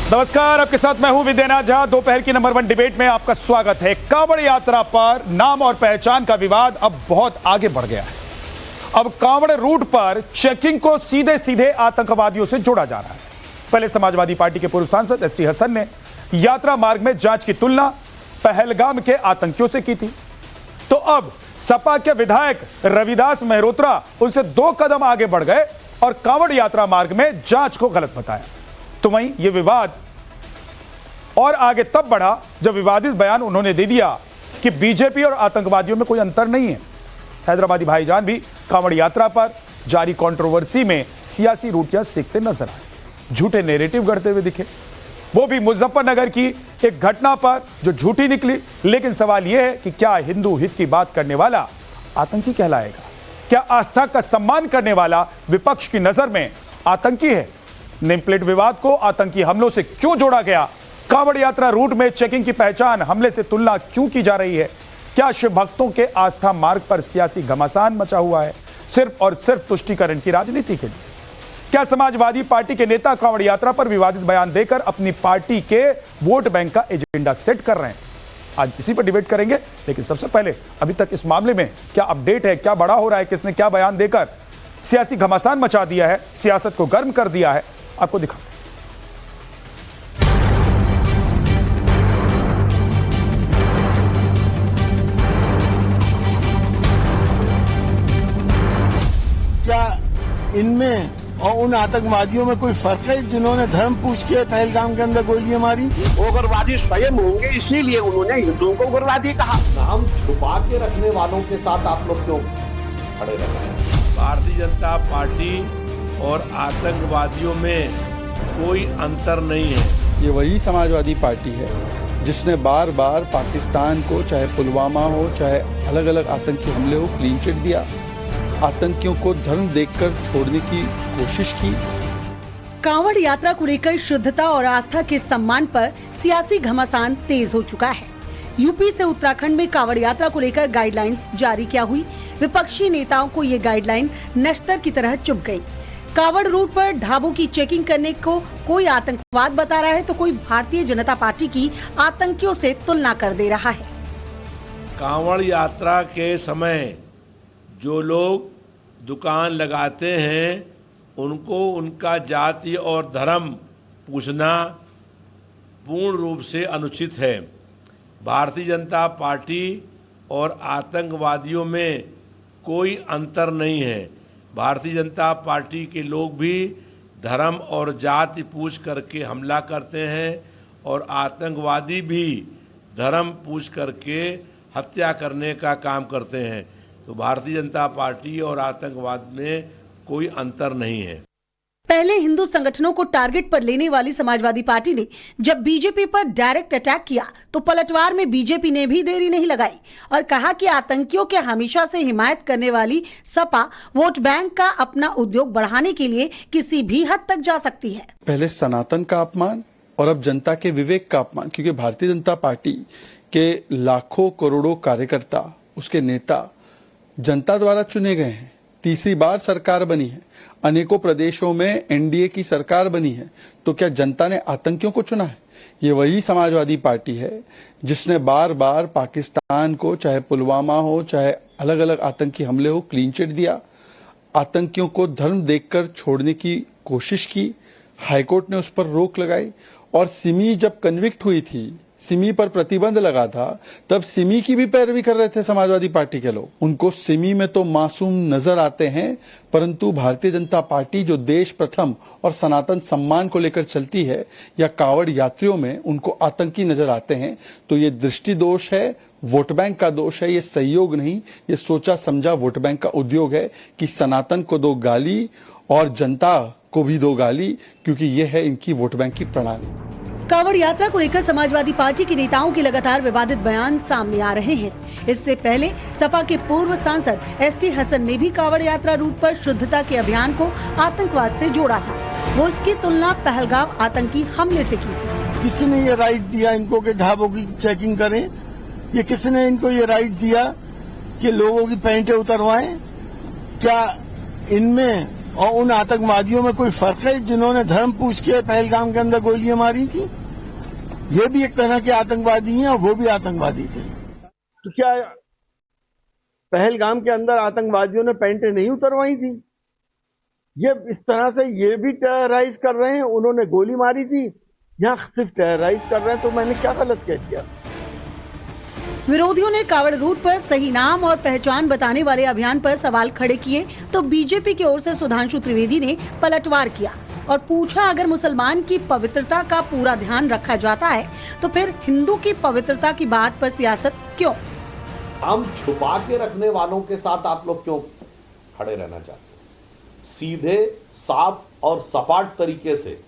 नमस्कार, आपके साथ मैं हूं विद्यानाथ झा। दोपहर की नंबर 1 डिबेट में आपका स्वागत है। कांवड़ यात्रा पर नाम और पहचान का विवाद अब बहुत आगे बढ़ गया है। अब कांवड़ रूट पर चेकिंग को सीधे सीधे आतंकवादियों से जोड़ा जा रहा है। पहले समाजवादी पार्टी के पूर्व सांसद एसटी हसन ने यात्रा मार्ग में जांच की तुलना पहलगाम के आतंकियों से की थी, तो अब सपा के विधायक रविदास मेहरोत्रा उनसे 2 कदम आगे बढ़ गए और कांवड़ यात्रा मार्ग में जांच को गलत बताया। तो वहीं यह विवाद और आगे तब बढ़ा जब विवादित बयान उन्होंने दे दिया कि बीजेपी और आतंकवादियों में कोई अंतर नहीं है। हैदराबादी भाईजान भी कांवड़ यात्रा पर जारी कंट्रोवर्सी में सियासी रोटियां सेकते नजर आए, झूठे नैरेटिव गढ़ते हुए दिखे, वो भी मुजफ्फरनगर की एक घटना पर जो झूठी निकली। लेकिन सवाल यह है कि क्या हिंदू हित की बात करने वाला आतंकी कहलाएगा? क्या आस्था का सम्मान करने वाला विपक्ष की नजर में आतंकी है? नेम प्लेट विवाद को आतंकी हमलों से क्यों जोड़ा गया? कांवड़ यात्रा रूट में चेकिंग की पहचान हमले से तुलना क्यों की जा रही है? क्या शिव भक्तों के आस्था मार्ग पर सियासी घमासान मचा हुआ है सिर्फ और सिर्फ तुष्टीकरण की राजनीति के लिए? क्या समाजवादी पार्टी के नेता कांवड़ यात्रा पर विवादित बयान देकर अपनी पार्टी के वोट बैंक का एजेंडा सेट कर रहे हैं? आज इसी पर डिबेट करेंगे। लेकिन सबसे पहले अभी तक इस मामले में क्या अपडेट है, क्या बड़ा हो रहा है, किसने क्या बयान देकर सियासी घमासान मचा दिया है, सियासत को गर्म कर दिया है, आपको दिखा। क्या इनमें और उन आतंकवादियों में कोई फर्क है जिन्होंने धर्म पूछ के पहलगाम के अंदर गोलियां मारी थी? उग्रवादी स्वयं होंगे, इसीलिए उन्होंने हिंदुओं को उग्रवादी कहा। नाम छुपा के रखने वालों के साथ आप लोग क्यों खड़े रह रहे हैं? भारतीय जनता पार्टी और आतंकवादियों में कोई अंतर नहीं है। ये वही समाजवादी पार्टी है जिसने बार बार पाकिस्तान को, चाहे पुलवामा हो, चाहे अलग अलग आतंकी हमले हो, क्लीन चिट दिया, आतंकियों को धर्म देकर छोड़ने की कोशिश की। कांवड़ यात्रा को लेकर शुद्धता और आस्था के सम्मान पर सियासी घमासान तेज हो चुका है। यूपी से उत्तराखंड में कांवड़ यात्रा को लेकर गाइडलाइंस जारी क्या हुई? विपक्षी नेताओं को ये गाइडलाइन नश्तर की तरह चुभ गई। कांवड़ रूट पर ढाबों की चेकिंग करने को कोई आतंकवाद बता रहा है तो कोई भारतीय जनता पार्टी की आतंकियों से तुलना कर दे रहा है। कांवड़ यात्रा के समय जो लोग दुकान लगाते हैं उनको उनका जाति और धर्म पूछना पूर्ण रूप से अनुचित है। भारतीय जनता पार्टी और आतंकवादियों में कोई अंतर नहीं है। भारतीय जनता पार्टी के लोग भी धर्म और जाति पूछ करके हमला करते हैं और आतंकवादी भी धर्म पूछ करके हत्या करने का काम करते हैं। तो भारतीय जनता पार्टी और आतंकवाद में कोई अंतर नहीं है। पहले हिंदू संगठनों को टारगेट पर लेने वाली समाजवादी पार्टी ने जब बीजेपी पर डायरेक्ट अटैक किया तो पलटवार में बीजेपी ने भी देरी नहीं लगाई और कहा कि आतंकियों के हमेशा से हिमायत करने वाली सपा वोट बैंक का अपना उद्योग बढ़ाने के लिए किसी भी हद तक जा सकती है। पहले सनातन का अपमान और अब जनता के विवेक का अपमान, क्योंकि भारतीय जनता पार्टी के लाखों करोड़ों कार्यकर्ता, उसके नेता जनता द्वारा चुने गए हैं। तीसरी बार सरकार बनी है, अनेकों प्रदेशों में एनडीए की सरकार बनी है, तो क्या जनता ने आतंकियों को चुना है? ये वही समाजवादी पार्टी है जिसने बार बार पाकिस्तान को, चाहे पुलवामा हो, चाहे अलग अलग आतंकी हमले हो, क्लीन चिट दिया, आतंकियों को धर्म देखकर छोड़ने की कोशिश की। हाईकोर्ट ने उस पर रोक लगाई और सिमी जब कन्विक्ट हुई थी, सिमी पर प्रतिबंध लगा था, तब सिमी की भी पैरवी कर रहे थे समाजवादी पार्टी के लोग। उनको सिमी में तो मासूम नजर आते हैं, परंतु भारतीय जनता पार्टी जो देश प्रथम और सनातन सम्मान को लेकर चलती है, या कांवड़ यात्रियों में उनको आतंकी नजर आते हैं। तो ये दृष्टि दोष है, वोट बैंक का दोष है, ये सहयोग नहीं, ये सोचा समझा वोट बैंक का उद्योग है कि सनातन को दो गाली और जनता को भी दो गाली, क्योंकि ये है इनकी वोट बैंक की प्रणाली। कांवड़ यात्रा को लेकर समाजवादी पार्टी के नेताओं के लगातार विवादित बयान सामने आ रहे हैं। इससे पहले सपा के पूर्व सांसद एसटी हसन ने भी कांवड़ यात्रा रूट पर शुद्धता के अभियान को आतंकवाद से जोड़ा था। वो इसकी तुलना पहलगाम आतंकी हमले से की थी। किसने ये राइट दिया इनको कि ढाबों की चेकिंग करें? ये किसने इनको ये राइट दिया कि लोगों की पैंटें उतरवाएं? क्या इनमें और उन आतंकवादियों में कोई फर्क है जिन्होंने धर्म पूछ के पहलगाम के अंदर गोलियां मारी थी? ये भी एक तरह के आतंकवादी हैं और वो भी आतंकवादी थे। तो क्या पहलगाम के अंदर आतंकवादियों ने पैंटें नहीं उतरवाई थी? ये इस तरह से ये भी टेरराइज कर रहे हैं, उन्होंने गोली मारी थी, यहाँ सिर्फ टेरराइज कर रहे हैं, तो मैंने क्या गलत कह दिया? विरोधियों ने कावड़ रूट पर सही नाम और पहचान बताने वाले अभियान पर सवाल खड़े किए तो बीजेपी की ओर से सुधांशु त्रिवेदी ने पलटवार किया और पूछा, अगर मुसलमान की पवित्रता का पूरा ध्यान रखा जाता है तो फिर हिंदू की पवित्रता की बात पर सियासत क्यों? हम छुपा के रखने वालों के साथ आप लोग क्यों खड़े रहना चाहते हैं? सीधे, साफ और सपाट तरीके से,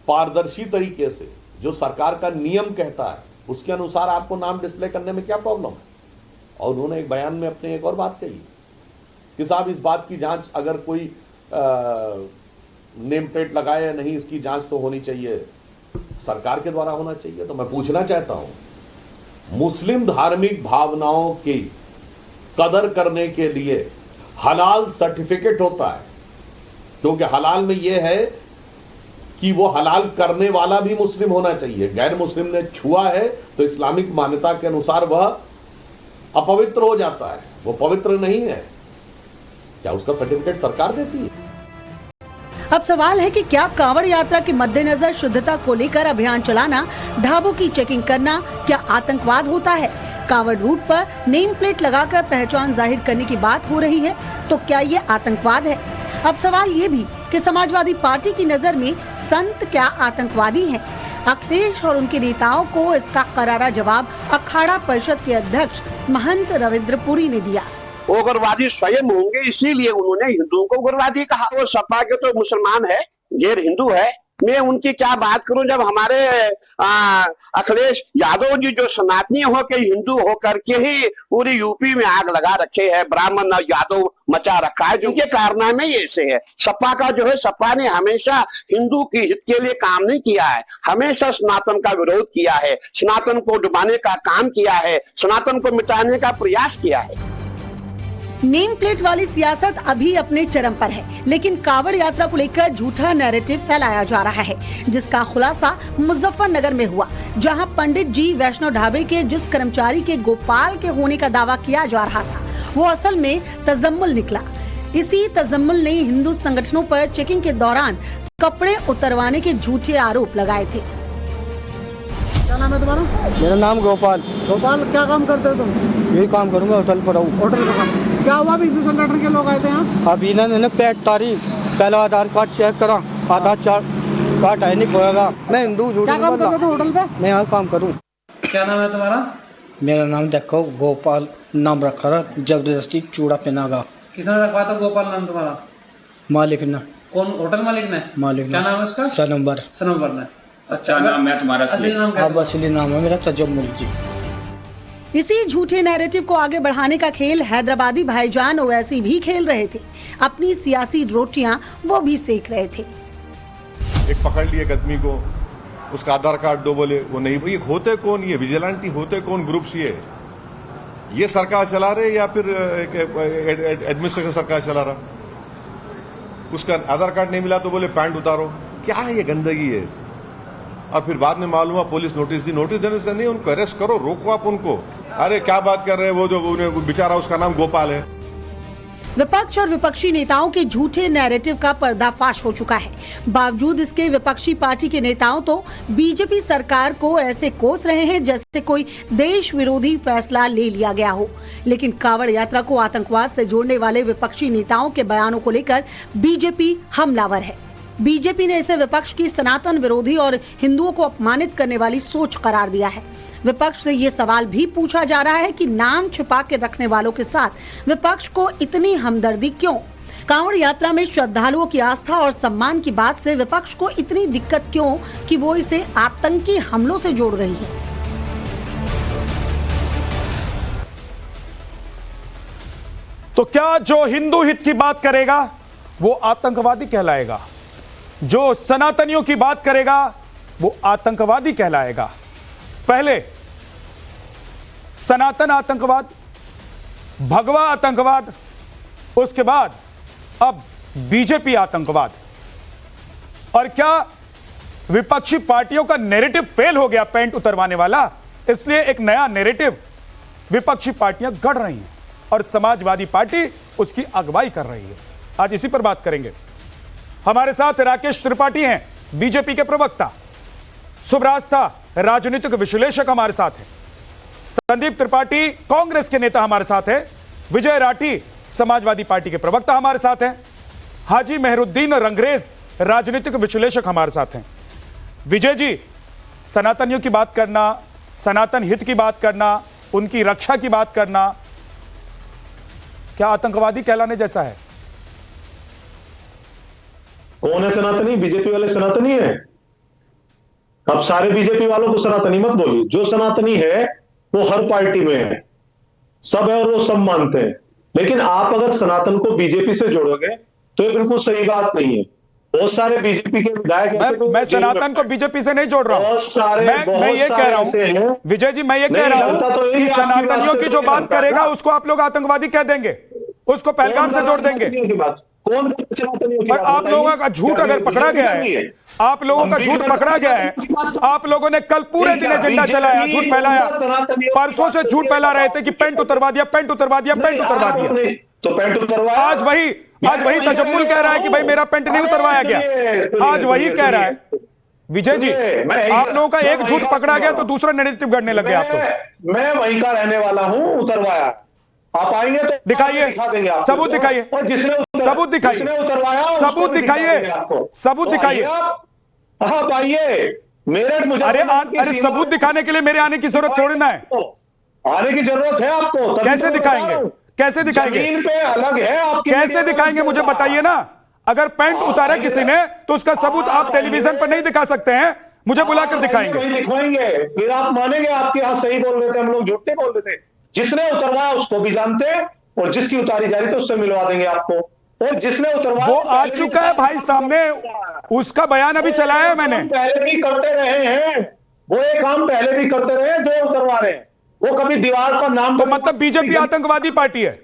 पारदर्शी तरीके से जो सरकार का नियम कहता है उसके अनुसार आपको नाम डिस्प्ले करने में क्या प्रॉब्लम है? और उन्होंने एक बयान में अपने एक और बात कही कि साहब इस बात की जांच, अगर कोई नेम प्लेट लगाए या नहीं, इसकी जांच तो होनी चाहिए, सरकार के द्वारा होना चाहिए। तो मैं पूछना चाहता हूं, मुस्लिम धार्मिक भावनाओं की कदर करने के लिए हलाल सर्टिफिकेट होता है, क्योंकि हलाल में यह है कि वो हलाल करने वाला भी मुस्लिम होना चाहिए। गैर मुस्लिम ने छुआ है तो इस्लामिक मान्यता के अनुसार वह अपवित्र हो जाता है, वो पवित्र नहीं है। क्या उसका सर्टिफिकेट सरकार देती है? अब सवाल है कि क्या कांवड़ यात्रा के मद्देनजर शुद्धता को लेकर अभियान चलाना, ढाबों की चेकिंग करना क्या आतंकवाद होता है? कांवड़ रूट पर नेम प्लेट लगाकर पहचान जाहिर करने की बात हो रही है, तो क्या ये आतंकवाद है? अब सवाल ये भी कि समाजवादी पार्टी की नजर में संत क्या आतंकवादी हैं? अखिलेश और उनके नेताओं को इसका करारा जवाब अखाड़ा परिषद के अध्यक्ष महंत रविंद्रपुरी ने दिया। वो उग्रवादी स्वयं होंगे, इसीलिए उन्होंने हिंदुओं को उग्रवादी कहा। वो सपा के तो मुसलमान है, गैर हिंदू है। मैं उनकी क्या बात करूं जब हमारे अखिलेश यादव जी जो सनातनी होकर हिंदू होकर के ही पूरी यूपी में आग लगा रखे हैं, ब्राह्मण यादव मचा रखा है, जिनके कारनामे ये ऐसे है। सपा का जो है, सपा ने हमेशा हिंदू के हित के लिए काम नहीं किया है, हमेशा सनातन का विरोध किया है, सनातन को डुबाने का काम किया है, सनातन को मिटाने का प्रयास किया है। नेम प्लेट वाली सियासत अभी अपने चरम पर है, लेकिन कांवड़ यात्रा को लेकर झूठा नैरेटिव फैलाया जा रहा है, जिसका खुलासा मुजफ्फरनगर में हुआ, जहां पंडित जी वैष्णव ढाबे के जिस कर्मचारी के गोपाल के होने का दावा किया जा रहा था वो असल में तजम्मुल निकला। इसी तजम्मुल ने हिंदू संगठनों पर चेकिंग के दौरान कपड़े उतरवाने के झूठे आरोप लगाए थे। क्या नाम है तुम्हारा? मेरा नाम गोपाल। गोपाल, क्या काम करते हो तुम? यही काम करूंगा, होटल पर रहूँ। होटल का काम। क्या हुआ? भी हिंदू संगठन के लोग आए थे यहाँ। अभी इन्होंने 5 तारीख पहला आधार कार्ड चेक करा, आधार कार्ड है नहीं होएगा। मैं हिंदू झूठ क्या काम करते हो होटल पे? मैं यहाँ काम करूँ। क्या नाम है तुम्हारा? मेरा नाम देखो गोपाल नाम रखा रहा, जबरदस्ती चूड़ा पहनागा। किसने रखवा था गोपाल नाम तुम्हारा? मालिक ने। कौन? होटल मालिक ने? मालिक ने। क्या नाम है उसका? सनम्बर। सनम्बर ने। अच्छा नाम है तुम्हारा? असली नाम क्या? अब असली नाम है मेरा तजम्मुल जी। इसी झूठे नैरेटिव को आगे बढ़ाने का खेल हैदराबादी भाईजान ओवैसी भी खेल रहे थे। अपनी सियासी रोटियां वो भी सेक रहे थे। एक पकड़ लिए एक आदमी को, उसका आधार कार्ड दो, बोले वो नहीं। भाई होते कौन? ये विजिलेंटी होते कौन ग्रुप्स? ये सरकार चला रहे या फिर एडमिनिस्ट्रेशन सरकार चला रहा? उसका आधार कार्ड नहीं मिला तो बोले पैंट उतारो। क्या है ये गंदगी है? और फिर बाद में मालूम हुआ पुलिस नोटिस दी। नोटिस देने से नहीं, उनको अरेस्ट करो, रोको आप उनको। अरे क्या बात कर रहे हैं? वो जो बेचारा उसका नाम गोपाल है। विपक्ष और विपक्षी नेताओं के झूठे नैरेटिव का पर्दाफाश हो चुका है। बावजूद इसके विपक्षी पार्टी के नेताओं तो बीजेपी सरकार को ऐसे कोस रहे हैं जैसे कोई देश विरोधी फैसला ले लिया गया हो। लेकिन कांवड़ यात्रा को आतंकवाद से जोड़ने वाले विपक्षी नेताओं के बयानों को लेकर बीजेपी हमलावर है। बीजेपी ने इसे विपक्ष की सनातन विरोधी और हिंदुओं को अपमानित करने वाली सोच करार दिया है। विपक्ष से ये सवाल भी पूछा जा रहा है कि नाम छुपा के रखने वालों के साथ विपक्ष को इतनी हमदर्दी क्यों? कांवड़ यात्रा में श्रद्धालुओं की आस्था और सम्मान की बात से विपक्ष को इतनी दिक्कत क्यों कि वो इसे आतंकी हमलों से जोड़ रही है? तो क्या जो हिंदू हित की बात करेगा वो आतंकवादी कहलाएगा? जो सनातनियों की बात करेगा वो आतंकवादी कहलाएगा? पहले सनातन आतंकवाद, भगवा आतंकवाद, उसके बाद अब बीजेपी आतंकवाद। और क्या विपक्षी पार्टियों का नैरेटिव फेल हो गया पैंट उतरवाने वाला, इसलिए एक नया नैरेटिव विपक्षी पार्टियां गढ़ रही हैं और समाजवादी पार्टी उसकी अगुवाई कर रही है। आज इसी पर बात करेंगे। हमारे साथ राकेश त्रिपाठी हैं, बीजेपी के प्रवक्ता, सुब्रास्था राजनीतिक विश्लेषक हमारे साथ हैं, संदीप त्रिपाठी कांग्रेस के नेता हमारे साथ हैं, विजय राठी समाजवादी पार्टी के प्रवक्ता हमारे साथ हैं, हाजी मेहरुद्दीन रंगरेज राजनीतिक विश्लेषक हमारे साथ हैं। विजय जी, सनातनियों की बात करना, सनातन हित की बात करना, उनकी रक्षा की बात करना, क्या आतंकवादी कहलाने जैसा है? कौन है सनातनी? बीजेपी वाले सनातनी है? अब सारे बीजेपी वालों को सनातनी मत बोलिए। जो सनातनी है वो हर पार्टी में है, सब है और वो सब मानते हैं। लेकिन आप अगर सनातन को बीजेपी से जोड़ोगे तो ये बिल्कुल सही बात नहीं है। बहुत सारे बीजेपी के विधायक मैं सनातन को बीजेपी से नहीं जोड़ रहा हूं। मैं ये कह रहा हूं विजय जी, मैं ये कह रहा हूं कि सनातनियों की जो बात करेगा उसको आप लोग आतंकवादी कह देंगे, उसको पहलगाम से जोड़ देंगे। कौन? पर आप लोगों का झूठ अगर पकड़ा गया है, आप लोगों का झूठ पकड़ा गया है, आप लोगों ने कल पूरे दिन एजेंडा चलाया, झूठ फैलाया, परसों से झूठ फैला रहे थे कि पेंट उतरवा दिया, पेंट उतरवा दिया, पेंट उतरवा दिया। तो पेंट उतरवाया। आज वही तजम्मुल कह रहा है कि भाई मेरा पेंट नहीं उतरवाया गया। आज वही कह रहा है। विजय जी, आप लोगों का एक झूठ पकड़ा गया तो दूसरा नैरेटिव गढ़ने लगे आप लोग। मैं वहीं का रहने वाला हूं, उतरवाया। आप आएंगे तो दिखाइए, सबूत दिखाइए, सबूत दिखाइए, सबूत दिखाइए, सबूत दिखाइए। आप आइए मेरठ मुझे। अरे सबूत दिखाने के लिए मेरे आने की जरूरत थोड़ी ना है। आने की जरूरत है आपको। कैसे दिखाएंगे? कैसे दिखाएंगे? जमीन पे अलग है आपकी। कैसे दिखाएंगे मुझे बताइए ना। अगर पेंट उतारा किसी ने तो उसका सबूत आप टेलीविजन पर नहीं दिखा सकते हैं, मुझे बुलाकर दिखाएंगे। दिखवाएंगे, फिर आप मानेंगे आपके यहाँ सही बोल रहे थे, हम लोग झूठ नहीं बोल रहे थे। जिसने उतरवाया उसको भी जानते हैं और जिसकी उतारी जा रही थी उससे मिलवा देंगे आपको। और जिसने उतरवाया वो आ चुका है भाई सामने, उसका बयान अभी चलाया है मैंने। पहले भी करते रहे हैं, वो एक काम पहले भी करते रहे हैं, जो उतरवा रहे हैं। वो कभी दीवार का नाम तो मतलब बीजेपी आतंकवादी पार्टी है?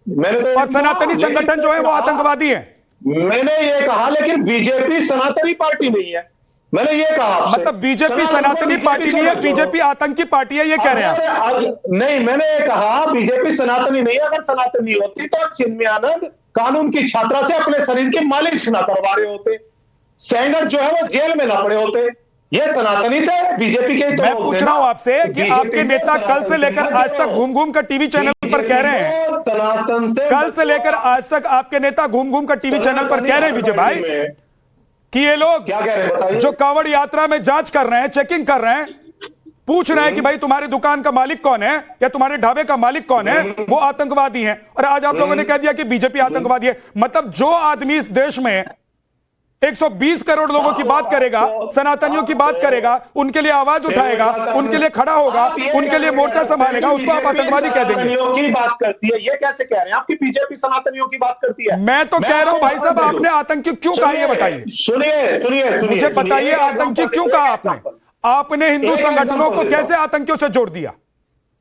मैंने तो और सनातनी संगठन जो है वो आतंकवादी है? मैंने ये कहा, लेकिन बीजेपी सनातनी पार्टी नहीं है। मैंने ये कहा मतलब बीजेपी सनातनी पार्टी नहीं है, बीजेपी आतंकी पार्टी है, ये कह रहे हैं आप? नहीं, मैंने ये कहा बीजेपी सनातनी नहीं है। अगर सनातनी होती तो चिन्मयानंद कानून की छात्रा से अपने शरीर की मालिश ना करवा रहे होते, सेंगर जो है वो जेल में ना पड़े होते। ये सनातनी थे बीजेपी के। तो मैं पूछ रहा हूं आपसे कि आपके नेता कल से लेकर आज तक घूम घूम कर टीवी चैनल पर कह रहे हैं, कल से लेकर आज तक आपके नेता घूम घूम कर टीवी चैनल पर कह रहे हैं विजय भाई कि ये लोग क्या कह रहे हैं बताइए? जो कांवड़ यात्रा में जांच कर रहे हैं, चेकिंग कर रहे हैं, पूछ रहे हैं कि भाई तुम्हारी दुकान का मालिक कौन है या तुम्हारे ढाबे का मालिक कौन है, वो आतंकवादी हैं। और आज आप लोगों ने कह दिया कि बीजेपी आतंकवादी है। मतलब जो आदमी इस देश में 120 करोड़ लोगों की बात करेगा, सनातनियों की बात करेगा, उनके लिए आवाज उठाएगा, उनके लिए खड़ा होगा, उनके लिए मोर्चा संभालेगा, उसको आप आतंकवादी कह देंगे। की बात करती है, ये कैसे कह रहे हैं? आपकी बीजेपी सनातनियों की बात करती है। मैं तो कह रहा हूं भाई साहब, आपने आतंकी क्यों कहा ये बताइए। सुनिए मुझे बताइए आतंकी क्यों कहा आपने? आपने हिंदू संगठनों को कैसे आतंकियों से जोड़ दिया?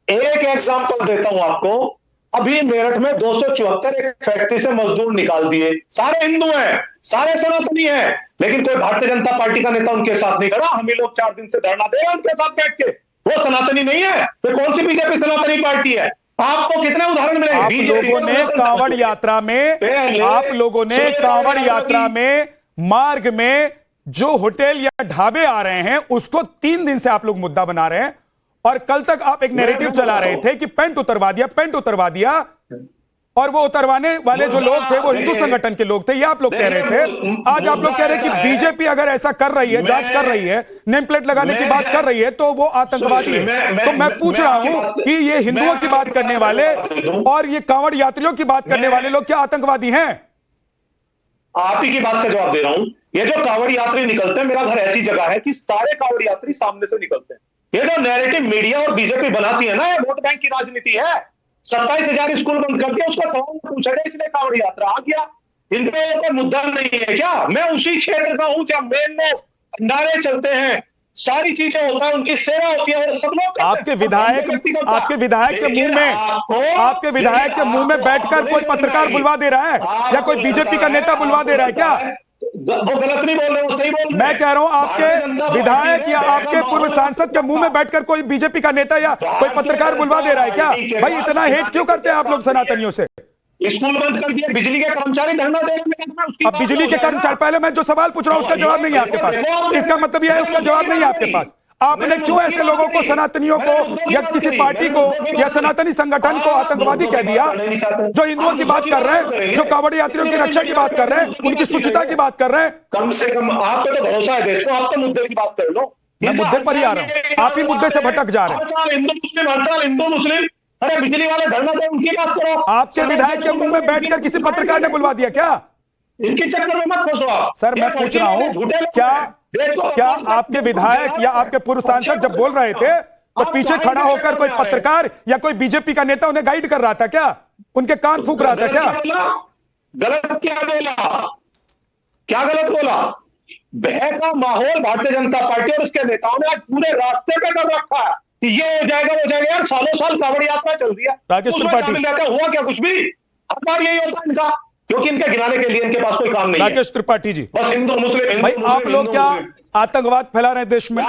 एक एग्जांपल देता हूं आपको। अभी मेरठ में 274 एक फैक्ट्री से मजदूर निकाल दिए। सारे हिंदू हैं, सारे सनातनी हैं, लेकिन कोई भारतीय जनता पार्टी का नेता उनके साथ नहीं खड़ा। हम ही लोग 4 दिन से धरना दे रहे हैं उनके साथ बैठ के। वो सनातनी नहीं है तो कौन सी बीजेपी सनातनी पार्टी है? आपको कितने उदाहरण मिलेंगे? आप लोगों ने कांवड़ यात्रा में, आप लोगों ने कांवड़ यात्रा में मार्ग में जो होटल या ढाबे आ रहे हैं उसको 3 दिन से आप लोग मुद्दा बना रहे हैं। और कल तक आप एक नैरेटिव चला रहे थे कि पेंट उतरवा दिया, पेंट उतरवा दिया, और वो उतरवाने वाले जो लोग थे वो हिंदू संगठन के लोग थे, ये आप लोग कह रहे थे। आज आप लोग कह रहे हैं कि बीजेपी अगर ऐसा कर रही है, जांच कर रही है, नेम प्लेट लगाने की बात कर रही है तो वो आतंकवादी है। तो मैं पूछ रहा हूं कि ये हिंदुओं की बात करने वाले और ये कांवड़ यात्रियों की बात करने वाले लोग क्या आतंकवादी हैं? आप ही की बात का जवाब दे रहा हूं। ये जो कांवड़ यात्री निकलते हैं, मेरा घर ऐसी जगह है कि सारे कांवड़ यात्री सामने से निकलते हैं। ये जो नैरेटिव मीडिया और बीजेपी बनाती है ना, ये वोट बैंक की राजनीति है। 27,000 स्कूल बंद कर दिया, उसका सवाल पूछा गया इसलिए कांवड़ यात्रा आ गया। इनके ऊपर मुद्दा नहीं है क्या? मैं उसी क्षेत्र का हूं जहां मेन में भंडारे चलते हैं, सारी चीजें होता है, उनकी सेवा होती है, और सब लोग करते हैं। आपके विधायक के मुंह में आपके विधायक के मुंह में बैठकर कोई पत्रकार बुलवा दे रहा है या कोई बीजेपी का नेता बुलवा दे रहा है क्या? वो गलत नहीं बोल रहे, वो सही बोल रहे हैं। मैं कह रहा हूं आपके विधायक या आपके पूर्व सांसद के मुंह में बैठकर कोई बीजेपी का नेता या कोई पत्रकार बुलवा दे रहा है क्या? भाई इतना हेट क्यों करते हैं आप लोग सनातनियों से? स्कूल बंद कर दिए, बिजली के कर्मचारी धरना दे रहे हैं। अब बिजली के कर्मचारी, पहले मैं जो सवाल पूछ रहा हूं उसका जवाब नहीं है आपके पास, इसका मतलब यह है उसका जवाब नहीं है आपके पास। आपने क्यों ऐसे लोगों को, सनातनियों को या किसी पार्टी को या सनातनी संगठन को आतंकवादी कह दिया, जो हिंदुओं की बात कर रहे हैं, जो कांवड़ यात्रियों की रक्षा की बात कर रहे हैं, उनकी शुचिता की बात कर रहे हैं? कम से कम आप पे तो भरोसा है देश को, आप तो मुद्दे की बात कर लो। मैं मुद्दे पर ही आ रहा हूं, आप ही मुद्दे से भटक जा रहे हैं। हर साल हिंदू मुस्लिम, अरे बिजली वाले धरना दे, उनकी बात करो। आपके विधायक के मुंह में बैठकर किसी पत्रकार ने बुलवा दिया क्या? इनके चक्कर में मत फंसो आप। सर मैं पूछ रहा हूं, क्या आपके विधायक या आपके पूर्व सांसद जब बोल रहे थे तो पीछे खड़ा होकर कोई पत्रकार या कोई बीजेपी का नेता उन्हें गाइड कर रहा था क्या? उनके कान फूंक रहा था क्या? गलत क्या बोला? क्या गलत बोला? भय का माहौल भारतीय जनता पार्टी और उसके नेताओं ने आज पूरे रास्ते पे कर रखा है कि ये हो जाएगा, वो हो जाएगा। यार सालों साल कांवड़ यात्रा चल रही है, राकेश त्रिपाठी, हुआ क्या? कुछ भी। हर बार यही होता है इनका, क्योंकि इनके गिराने के लिए इनके पास कोई काम नहीं है। राकेश त्रिपाठी जी, बस हिंदू मुस्लिम। भाई आप लोग क्या आतंकवाद फैला रहे हैं देश में?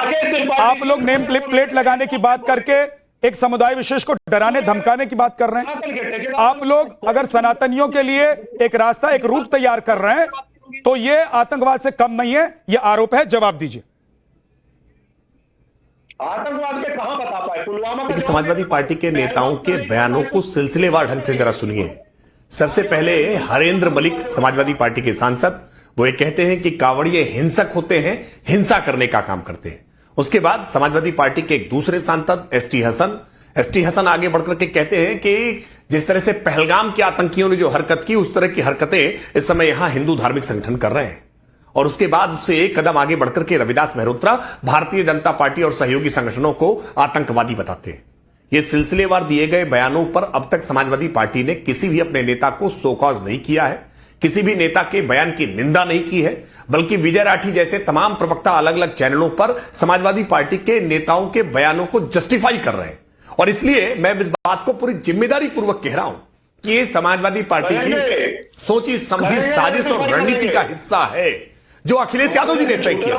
आप लोग नेम प्लेट लगाने की बात करके एक समुदाय विशेष को डराने धमकाने की बात कर रहे हैं। आप लोग अगर सनातनियों के लिए एक रास्ता, एक रूट तैयार कर रहे हैं तो ये आतंकवाद से कम नहीं है, ये आरोप है। जवाब दीजिए। आतंकवाद पे कहां बता पाए? पुलवामा। समाजवादी पार्टी के नेताओं के बयानों को सिलसिलेवार ढंग से जरा सुनिए। सबसे पहले हरेंद्र मलिक, समाजवादी पार्टी के सांसद, वो ये कहते हैं कि कांवड़िए हिंसक होते हैं, हिंसा करने का काम करते हैं। उसके बाद समाजवादी पार्टी के एक दूसरे सांसद एसटी हसन आगे बढ़कर के कहते हैं कि जिस तरह से पहलगाम के आतंकियों ने जो हरकत की, उस तरह की हरकतें इस समय यहां हिंदू धार्मिक संगठन कर रहे हैं। और उसके बाद उससे एक कदम आगे बढ़कर के रविदास मेहरोत्रा भारतीय जनता पार्टी और सहयोगी संगठनों को आतंकवादी बताते हैं। ये सिलसिलेवार दिए गए बयानों पर अब तक समाजवादी पार्टी ने किसी भी अपने नेता को शोकॉज नहीं किया है, किसी भी नेता के बयान की निंदा नहीं की है, बल्कि विजय राठी जैसे तमाम प्रवक्ता अलग अलग चैनलों पर समाजवादी पार्टी के नेताओं के बयानों को जस्टिफाई कर रहे हैं। और इसलिए मैं इस बात को पूरी जिम्मेदारी पूर्वक कह रहा हूं कि ये समाजवादी पार्टी की सोची समझी साजिश और रणनीति का हिस्सा है जो अखिलेश यादव जी ने तय किया।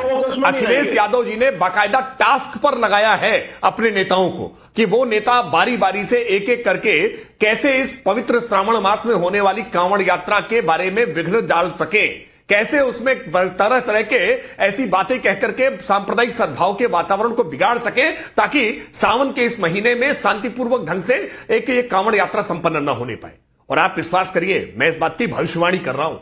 अखिलेश यादव जी ने बाकायदा टास्क पर लगाया है अपने नेताओं को कि वो नेता बारी बारी से एक एक करके कैसे इस पवित्र श्रावण मास में होने वाली कांवड़ यात्रा के बारे में विघ्न डाल सके, कैसे उसमें तरह तरह के ऐसी बातें कहकर के सांप्रदायिक सद्भाव के वातावरण को बिगाड़ सके, ताकि सावन के इस महीने में शांतिपूर्वक ढंग से एक कांवड़ यात्रा संपन्न न होने पाए। और आप विश्वास करिए, मैं इस बात की भविष्यवाणी कर रहा हूं,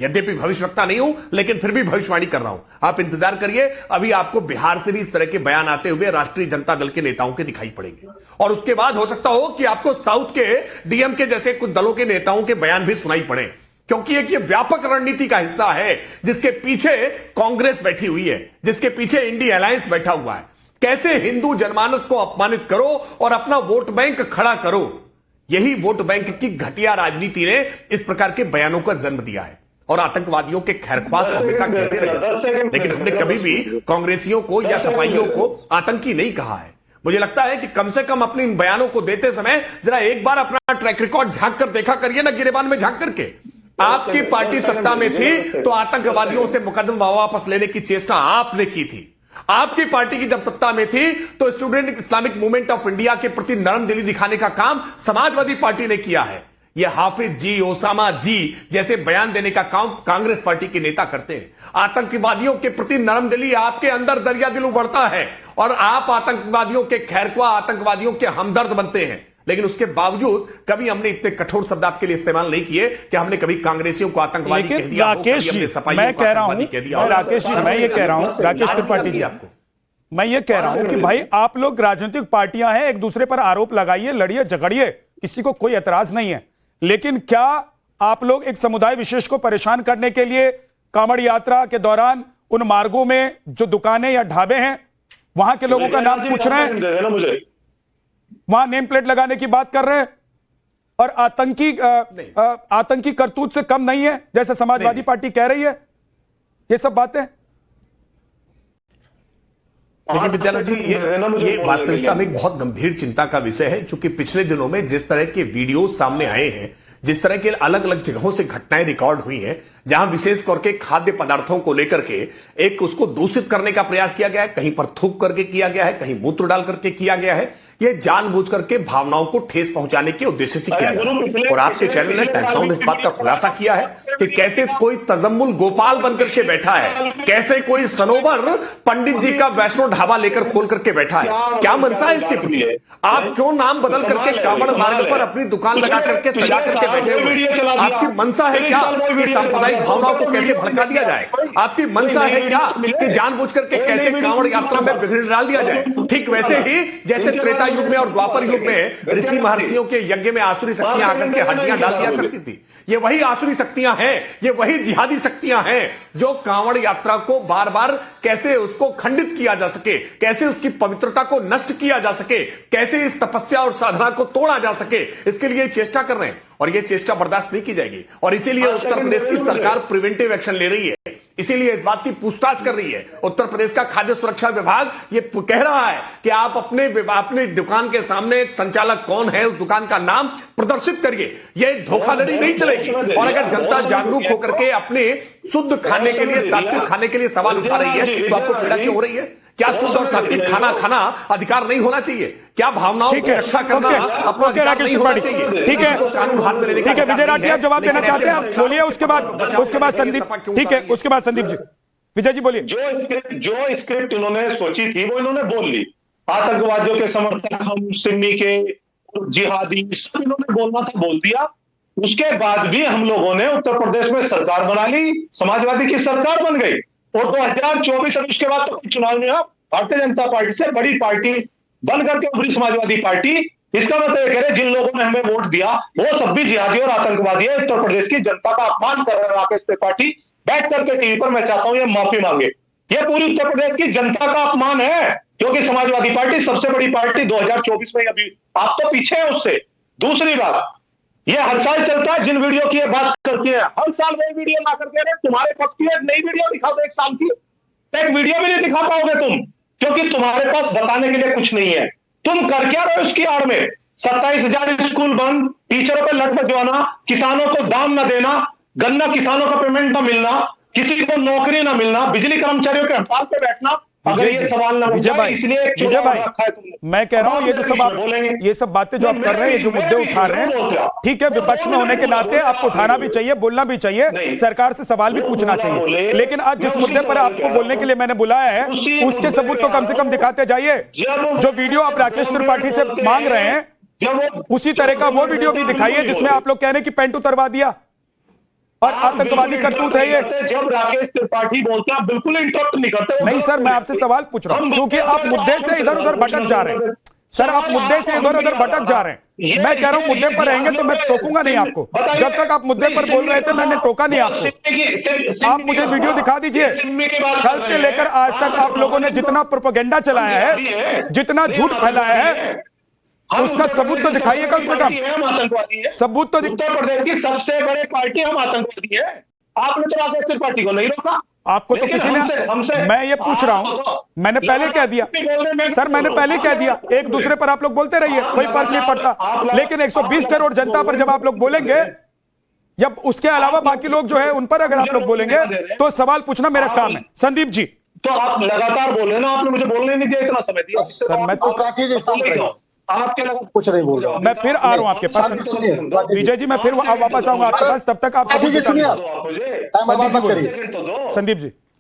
यद्यपि भविष्यवक्ता नहीं हूं लेकिन फिर भी भविष्यवाणी कर रहा हूं। आप इंतजार करिए, अभी आपको बिहार से भी इस तरह के बयान आते हुए राष्ट्रीय जनता दल के नेताओं के दिखाई पड़ेंगे। और उसके बाद हो सकता हो कि आपको साउथ के डीएमके जैसे कुछ दलों के नेताओं के बयान भी सुनाई पड़े, क्योंकि एक ये व्यापक रणनीति का हिस्सा है जिसके पीछे कांग्रेस बैठी हुई है, जिसके पीछे इंडिया अलायंस बैठा हुआ है। कैसे हिंदू जनमानस को अपमानित करो और अपना वोट बैंक खड़ा करो, यही वोट बैंक की घटिया राजनीति ने इस प्रकार के बयानों का जन्म दिया है। और आतंकवादियों के खैरख्वाह तो हमेशा कहते रहे, लेकिन हमने कभी भी कांग्रेसियों को या सपाइयों को आतंकी नहीं कहा है। मुझे लगता है कि कम से कम अपने इन बयानों को देते समय जरा एक बार अपना ट्रैक रिकॉर्ड झांक कर देखा करिए ना, गिरेबान में झांक करके। आपकी पार्टी सत्ता में थी तो आतंकवादियों से मुकदमा वापस लेने की चेष्टा आपने की थी। आपकी पार्टी की जब सत्ता में थी तो student Islamic movement of India के प्रति नरम दिली दिखाने का काम समाजवादी पार्टी ने किया है। ये हाफिज जी, ओसामा जी जैसे बयान देने का काम कांग्रेस पार्टी के नेता करते हैं। आतंकवादियों के प्रति नरम दिली आपके अंदर दरिया दिल उभरता है और आप आतंकवादियों के खैरख्वाह, आतंकवादियों के हमदर्द बनते हैं। लेकिन उसके बावजूद कभी हमने इतने कठोर शब्द आपके लिए इस्तेमाल नहीं किए कि हमने कभी कांग्रेसियों को आतंकवादी कह दिया। राकेश जी, मैं कह रहा हूं, राकेश जी, मैं ये कह रहा हूं, राकेश त्रिपाठी जी, आपको मैं ये कह रहा हूं कि भाई आप लोग राजनीतिक पार्टियां हैं, एक दूसरे पर आरोप लगाइए, लड़िए झगड़िए, किसी को कोई एतराज नहीं है। लेकिन क्या आप लोग एक समुदाय विशेष को परेशान करने के लिए कांवड़ यात्रा के दौरान उन मार्गों में जो दुकानें या ढाबे हैं वहां के लोगों का नाम पूछ रहे हैं, वहां नेम प्लेट लगाने की बात कर रहे हैं और आतंकी करतूत से कम नहीं है जैसे समाजवादी पार्टी कह रही है? ये सब बातें लेकिन विद्यानंद जी ये वास्तविकता में एक बहुत गंभीर चिंता का विषय है, क्योंकि पिछले दिनों में जिस तरह के वीडियो सामने आए हैं, जिस तरह के अलग अलग जगहों से घटनाएं रिकॉर्ड हुई हैं, जहां विशेष करके खाद्य पदार्थों को लेकर के एक उसको दूषित करने का प्रयास किया गया है, कहीं पर थूक करके किया गया है, कहीं मूत्र डाल करके किया गया है, यह जानबूझ करके भावनाओं को ठेस पहुंचाने के उद्देश्य से किया गया है। और आपके चैनल ने टाइम्स नाउ ने इस बात का खुलासा किया है कि कैसे कोई तजम्मुल गोपाल बनकर के बैठा है, कैसे कोई सनोवर पंडित जी का वैष्णो ढाबा लेकर खोल करके बैठा है। क्या मनसा है इसके प्रति? आप क्यों नाम बदल करके कांवड़ मार्ग पर अपनी दुकान लगा करके सजा करके बैठे हुए? आपकी मनसा है क्या कि सांप्रदायिक भावनाओं को कैसे भड़का दिया जाए? आपकी मनसा है क्या कि जानबूझ करके कैसे कांवड़ यात्रा में बिगड़ डाल दिया जाए? ठीक वैसे ही जैसे त्रेता युग में और द्वापर युग में ऋषि महर्षियों के यज्ञ में आसुरी शक्तियां आकर के हड्डियां डाल दिया करती थी। ये वही आसुरी शक्तियां हैं, ये वही जिहादी शक्तियां हैं जो कांवड़ यात्रा को बार बार कैसे उसको खंडित किया जा सके, कैसे उसकी पवित्रता को नष्ट किया जा सके, कैसे इस तपस्या और साधना को तोड़ा जा सके, इसके लिए चेष्टा कर रहे हैं। और ये चेष्टा बर्दाश्त नहीं की जाएगी। और इसीलिए उत्तर प्रदेश की सरकार प्रिवेंटिव एक्शन ले रही है, इसीलिए इस बात की पूछताछ कर रही है। उत्तर प्रदेश का खाद्य सुरक्षा विभाग ये कह रहा है कि आप अपने दुकान के सामने संचालक कौन है, उस दुकान का नाम प्रदर्शित करिए। ये धोखाधड़ी नहीं चलेगी। और अगर जनता जागरूक होकर के अपने शुद्ध खाने के लिए, सात्विक खाने के लिए सवाल उठा रही है, तो आपको पीड़ा क्यों हो रही है? क्या शुद्ध और सात्विक खाना अधिकार नहीं होना चाहिए? क्या भावनाओं की रक्षा करना अपना अधिकार नहीं होना चाहिए? ठीक है, कानून हाथ में लेने का। ठीक है विजय राठी, आप जवाब देना चाहते हैं, बोलिए। उसके बाद संदीप, ठीक है, उसके बाद संदीप जी। विजय जी बोलिए। जो स्क्रिप्ट इन्होंने सोची थी वो इन्होंने बोल ली। आतंकवादियों के समर्थक हम, सिमी के जिहादी, सब इन्होंने बोलना था बोल दिया। उसके बाद भी हम लोगों ने उत्तर प्रदेश में सरकार बना ली, समाजवादी की सरकार बन गई। और 2024 और उसके बाद तो चुनाव में भारतीय जनता पार्टी से बड़ी पार्टी बन करके उभरी समाजवादी पार्टी। इसका मतलब ये कह रहे जिन लोगों ने हमें वोट दिया वो सब भी जिहादी और आतंकवादी है। उत्तर प्रदेश की जनता का अपमान कर रहे हैं राकेश त्रिपाठी बैठ करके टीवी पर। मैं चाहता हूं ये माफी मांगे। ये पूरी उत्तर प्रदेश की जनता का अपमान है, क्योंकि समाजवादी पार्टी सबसे बड़ी पार्टी 2024 में, अभी आप तो पीछे हैं उससे। दूसरी बात, ये हर साल चलता है, जिन वीडियो की ये बात करती है हर साल वही वीडियो ला करके तुम्हारे पास की एक नई वीडियो दिखा दो, एक साल की एक वीडियो भी नहीं दिखा पाओगे तुम, क्योंकि तुम्हारे पास बताने के लिए कुछ नहीं है। तुम कर क्या रहे हो इसकी आड़ में? 27,000 स्कूल बंद, टीचरों पर लठ बजवाना, किसानों को दाम न देना, गन्ना किसानों का पेमेंट न मिलना, किसी को नौकरी न मिलना, बिजली कर्मचारियों के हड़ताल पे बैठना। अगर ये सवाल ना विजय भाई, मैं कह रहा हूं ये सब बातें जो आप कर रहे हैं, जो मुद्दे उठा रहे हैं, ठीक है, विपक्ष में होने के नाते आपको उठाना भी चाहिए, बोलना भी चाहिए, सरकार से सवाल भी पूछना चाहिए। लेकिन आज जिस मुद्दे पर आपको बोलने के लिए मैंने बुलाया है, उसके सबूत तो कम से कम दिखाते जाइए। जो वीडियो आप राकेश त्रिपाठी से मांग रहे हैं, उसी तरह का वो वीडियो भी दिखाइए जिसमें आप लोग कह रहे हैं कि पैंट उतरवा दिया और आतंकवादी करतूत है ये। जब राकेश त्रिपाठी बोलते हैं आप बिल्कुल इंटरप्ट नहीं करते। नहीं सर, मैं आपसे सवाल पूछ रहा हूं, क्योंकि आप मुद्दे से इधर उधर भटक जा रहे हैं। सर आप मुद्दे से इधर उधर भटक जा रहे हैं। मैं कह रहा हूं मुद्दे पर रहेंगे तो मैं टोकूंगा नहीं आपको। जब तक आप मुद्दे पर बोल रहे थे मैंने टोका नहीं आपको। आप मुझे वीडियो दिखा दीजिए। कल से लेकर आज तक आप लोगों ने जितना प्रोपेगेंडा चलाया है, जितना झूठ फैलाया है, उसका सबूत तो दिखाइए कम से कम। हम आतंकवादी है, सबूत तो उत्तर प्रदेश की सबसे बड़े पार्टी हम आतंकवादी है। आपने तो राकेश त्रिपाठी को नहीं रोका। आपको तो किसी ने, मैं ये पूछ रहा हूं, मैंने पहले कह दिया सर, मैंने पहले कह दिया, एक दूसरे पर आप लोग बोलते रहिए, कोई फर्क नहीं पड़ता। लेकिन 120 करोड़ जनता पर जब आप लोग बोलेंगे, या उसके अलावा बाकी लोग जो है उन पर अगर आप लोग बोलेंगे, तो सवाल पूछना मेरा काम है। संदीप जी, तो आप लगातार बोल रहे ना, आपने मुझे बोलने नहीं दिया, इतना समय दिया सर। मैं तो आपके लगा कुछ नहीं बोल रहा। मैं फिर आ रहा हूं आपके पास विजय जी, मैं फिर वापस आऊंगा आपके पास, तब तक आप संदीप जी बोलिए।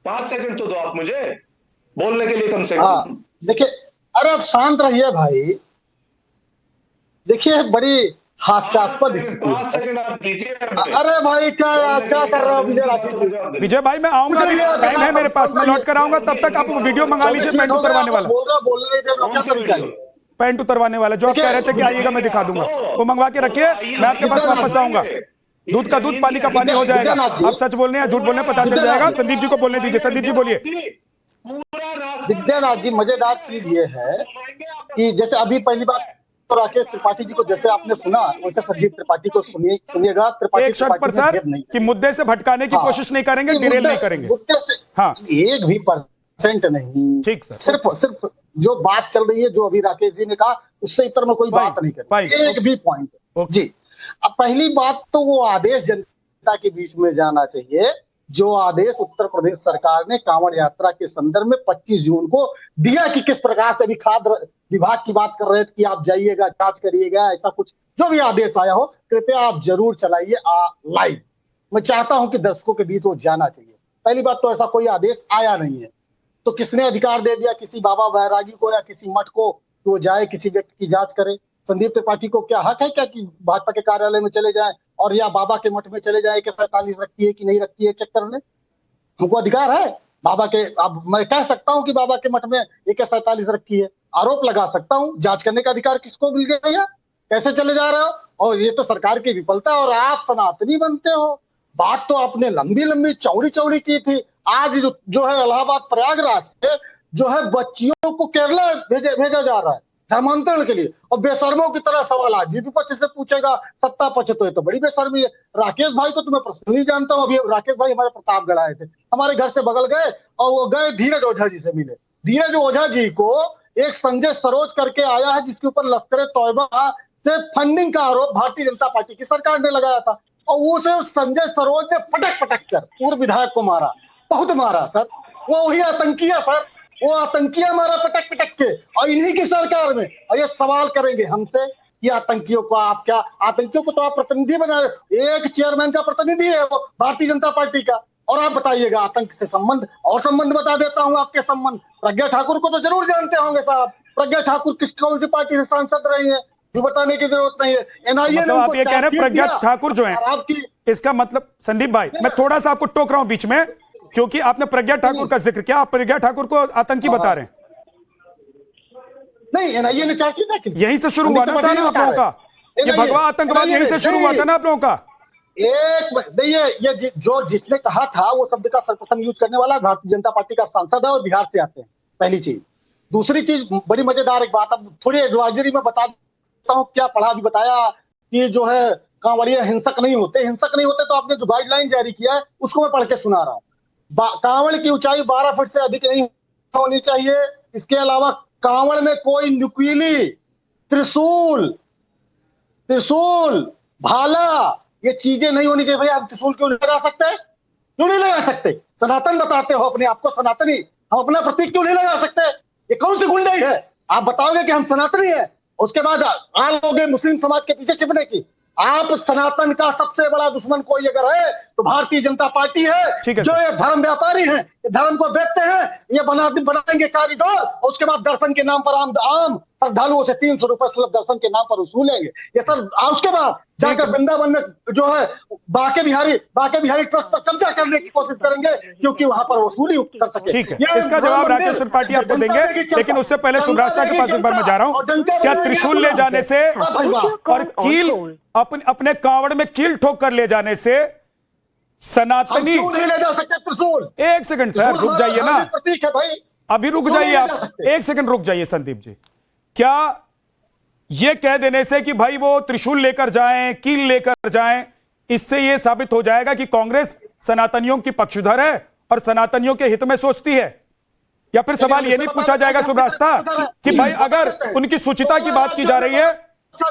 5 सेकंड तो दो आप मुझे बोलने के लिए कम से कम। देखिए, अरे आप शांत रहिए भाई। देखिए बड़ी हास्यास्पद स्थिति। 5 सेकंड आप दीजिए। अरे भाई क्या कर रहे हो विजय राठी? विजय भाई मैं आऊंगा, टाइम है मेरे पास, मैं लौट कर आऊंगा। तब तक आप वीडियो मंगा लीजिए पैंट उतरवाने वाला। बोलने क्या तरीका है? पैंट उतरवाने वाला जो आप कह रहे थे कि आइएगा मैं दिखा दूंगा, वो मंगवा के रखिए, मैं आपके पास वापस आऊंगा। दूध का दूध, पानी का पानी हो जाएगा। आप सच बोलने या झूठ बोलने पता चल जाएगा। संदीप जी को बोलने दीजिए। संदीप जी बोलिए। विद्यानाथ जी, मजेदार चीज ये है कि जैसे अभी पहली बात तो राकेश त्रिपाठी जी को जैसे आपने सुना, वैसे संदीप त्रिपाठी को सुनिएगा। एक शर्त पर सर, कि मुद्दे से भटकाने की कोशिश नहीं करेंगे, डिरेल नहीं करेंगे। मुद्दे से हाँ, एक भी परसेंट नहीं, ठीक सर। सिर्फ जो बात चल रही है, जो अभी राकेश जी ने कहा, उससे इतर में कोई बात नहीं करी, एक भी पॉइंट जी। अब पहली बात तो वो आदेश जनता के बीच में जाना चाहिए, जो आदेश उत्तर प्रदेश सरकार ने कांवड़ यात्रा के संदर्भ में 25 जून को दिया कि किस प्रकार से, अभी खाद्य विभाग की बात कर रहे थे कि आप जाइएगा, जांच करिएगा, ऐसा कुछ जो भी आदेश आया हो कृपया आप जरूर चलाइए लाइव। मैं चाहता हूं कि दर्शकों के बीच वो जाना चाहिए। पहली बात तो ऐसा कोई आदेश आया नहीं है, तो किसने अधिकार दे दिया किसी बाबा बैरागी को या किसी मठ को कि वो जाए किसी व्यक्ति की जांच करे? संदीप त्रिपाठी को क्या हक है क्या कि भाजपा के कार्यालय में चले जाएं और या बाबा के मठ में चले जाएं कि 47 रखी है कि नहीं रखी है चेक करने? हमको अधिकार है बाबा के, अब मैं कह सकता हूं कि बाबा के मठ में AK-47 रखी है, आरोप लगा सकता हूं, जांच करने का अधिकार किसको मिल गया भैया? कैसे चले जा रहे हो? और ये तो सरकार की विफलता, और आप सनातनी बनते हो। बात तो आपने लंबी लंबी चौड़ी चौड़ी की थी, आज जो है इलाहाबाद प्रयागराज से जो है बच्चियों को केरला भेजा जा रहा है धर्मांतरण के लिए, और बेशर्मों की तरह सवाल आज भी विपक्ष से पूछेगा सत्ता पक्ष, तो ये तो बड़ी बेशर्मी है। राकेश भाई को तो मैं पर्सनली जानता हूँ, अभी राकेश भाई हमारे प्रतापगढ़ आए थे, हमारे घर से बगल गए और वो गए धीरज ओझा जी से मिले। धीरज ओझा जी को एक संजय सरोज करके आया है जिसके ऊपर लश्कर तौयबा से फंडिंग का आरोप भारतीय जनता पार्टी की सरकार ने लगाया था, और उसे संजय सरोज ने पटक कर पूर्व विधायक को मारा, बहुत मारा सर, वो वही आतंकी है सर, वो आतंकिया मारा पटक के, और इन्हीं की सरकार में। और ये सवाल करेंगे हमसे कि आतंकियों को आप क्या, आतंकियों को तो आप प्रतिनिधि बना रहे, एक चेयरमैन का प्रतिनिधि है वो भारतीय जनता पार्टी का, और आप बताइएगा आतंक से संबंध, और संबंध बता देता हूं आपके संबंध। प्रज्ञा ठाकुर को तो जरूर जानते होंगे साहब, प्रज्ञा ठाकुर कौन सी पार्टी से सांसद रही है, जो बताने की जरूरत नहीं है। एनआईए मतलब आप ये कह रहे हैं प्रज्ञा ठाकुर जो है, इसका मतलब संदीप भाई मैं थोड़ा सा आपको टोक रहा हूं बीच में, क्योंकि आपने प्रज्ञा ठाकुर का जिक्र किया, आप प्रज्ञा ठाकुर को आतंकी बता रहे हैं? नहीं, एनआईए ने चार्जशीट यहीं से शुरू हुआ ना था आप लोगों का, ये भगवा आतंकवाद यहीं से शुरू हुआ था ना आप लोगों का। ये जो जिसने कहा था वो शब्द का सर्वप्रथम यूज करने वाला भारतीय जनता पार्टी का सांसद है और बिहार से आते हैं, पहली चीज। दूसरी चीज बड़ी मजेदार एक बात, अब थोड़ी एडवाइजरी में बता देता हूँ, क्या पढ़ा अभी बताया कि जो है कांवड़िया हिंसक नहीं होते, तो आपने जो गाइडलाइन जारी किया है उसको मैं पढ़ के सुना रहा हूँ। कांवड़ की ऊंचाई 12 फीट से अधिक नहीं होनी चाहिए। इसके अलावा कांवड़ में कोई नुकीली त्रिशूल भाला ये चीजें नहीं होनी चाहिए। भैया आप त्रिशूल क्यों नहीं लगा सकते? क्यों नहीं लगा सकते? सनातन बताते हो अपने आप को सनातनी, हम अपना प्रतीक क्यों नहीं लगा सकते? ये कौन सी गुंडाई है? आप बताओगे कि हम सनातनी है, उसके बाद आओगे मुस्लिम समाज के पीछे छिपने की। आप सनातन का सबसे बड़ा दुश्मन कोई अगर है तो भारतीय जनता पार्टी है, जो ये धर्म व्यापारी हैं, ये धर्म को बेचते हैं, ये बनाएंगे कॉरिडोर और उसके बाद दर्शन के नाम पर आम श्रद्धालुओं से 300 रुपए सुलभ दर्शन के नाम पर वसूलेंगे ये सर। उसके बाद जाकर वृंदावन में जो है बाके बिहारी ट्रस्ट पर कब्जा करने की कोशिश करेंगे, क्योंकि वहां पर वसूली कर सके। ठीक है, इसका जवाब राकेश त्रिपाठी आपको देंगे, लेकिन उससे पहले सुब्रास्ता के पास एक बार मैं जा रहा हूं। क्या त्रिशूल ले जाने से और कील अपने कांवड़ में कील ठोक कर ले जाने से सनातनी क्यों नहीं ले जा सकते त्रिशूल? एक सेकंड सर रुक जाइए ना, प्रतीक है भाई, अभी रुक जाइए आप, एक सेकंड रुक जाइए संदीप जी। क्या यह कह देने से कि भाई वो त्रिशूल लेकर जाएं, कील लेकर जाएं, इससे यह साबित हो जाएगा कि कांग्रेस सनातनियों की पक्षधर है और सनातनियों के हित में सोचती है? या फिर सवाल यह नहीं पूछा जाएगा सुब्रास्ता कि भाई अगर उनकी शुचिता की बात की जा रही है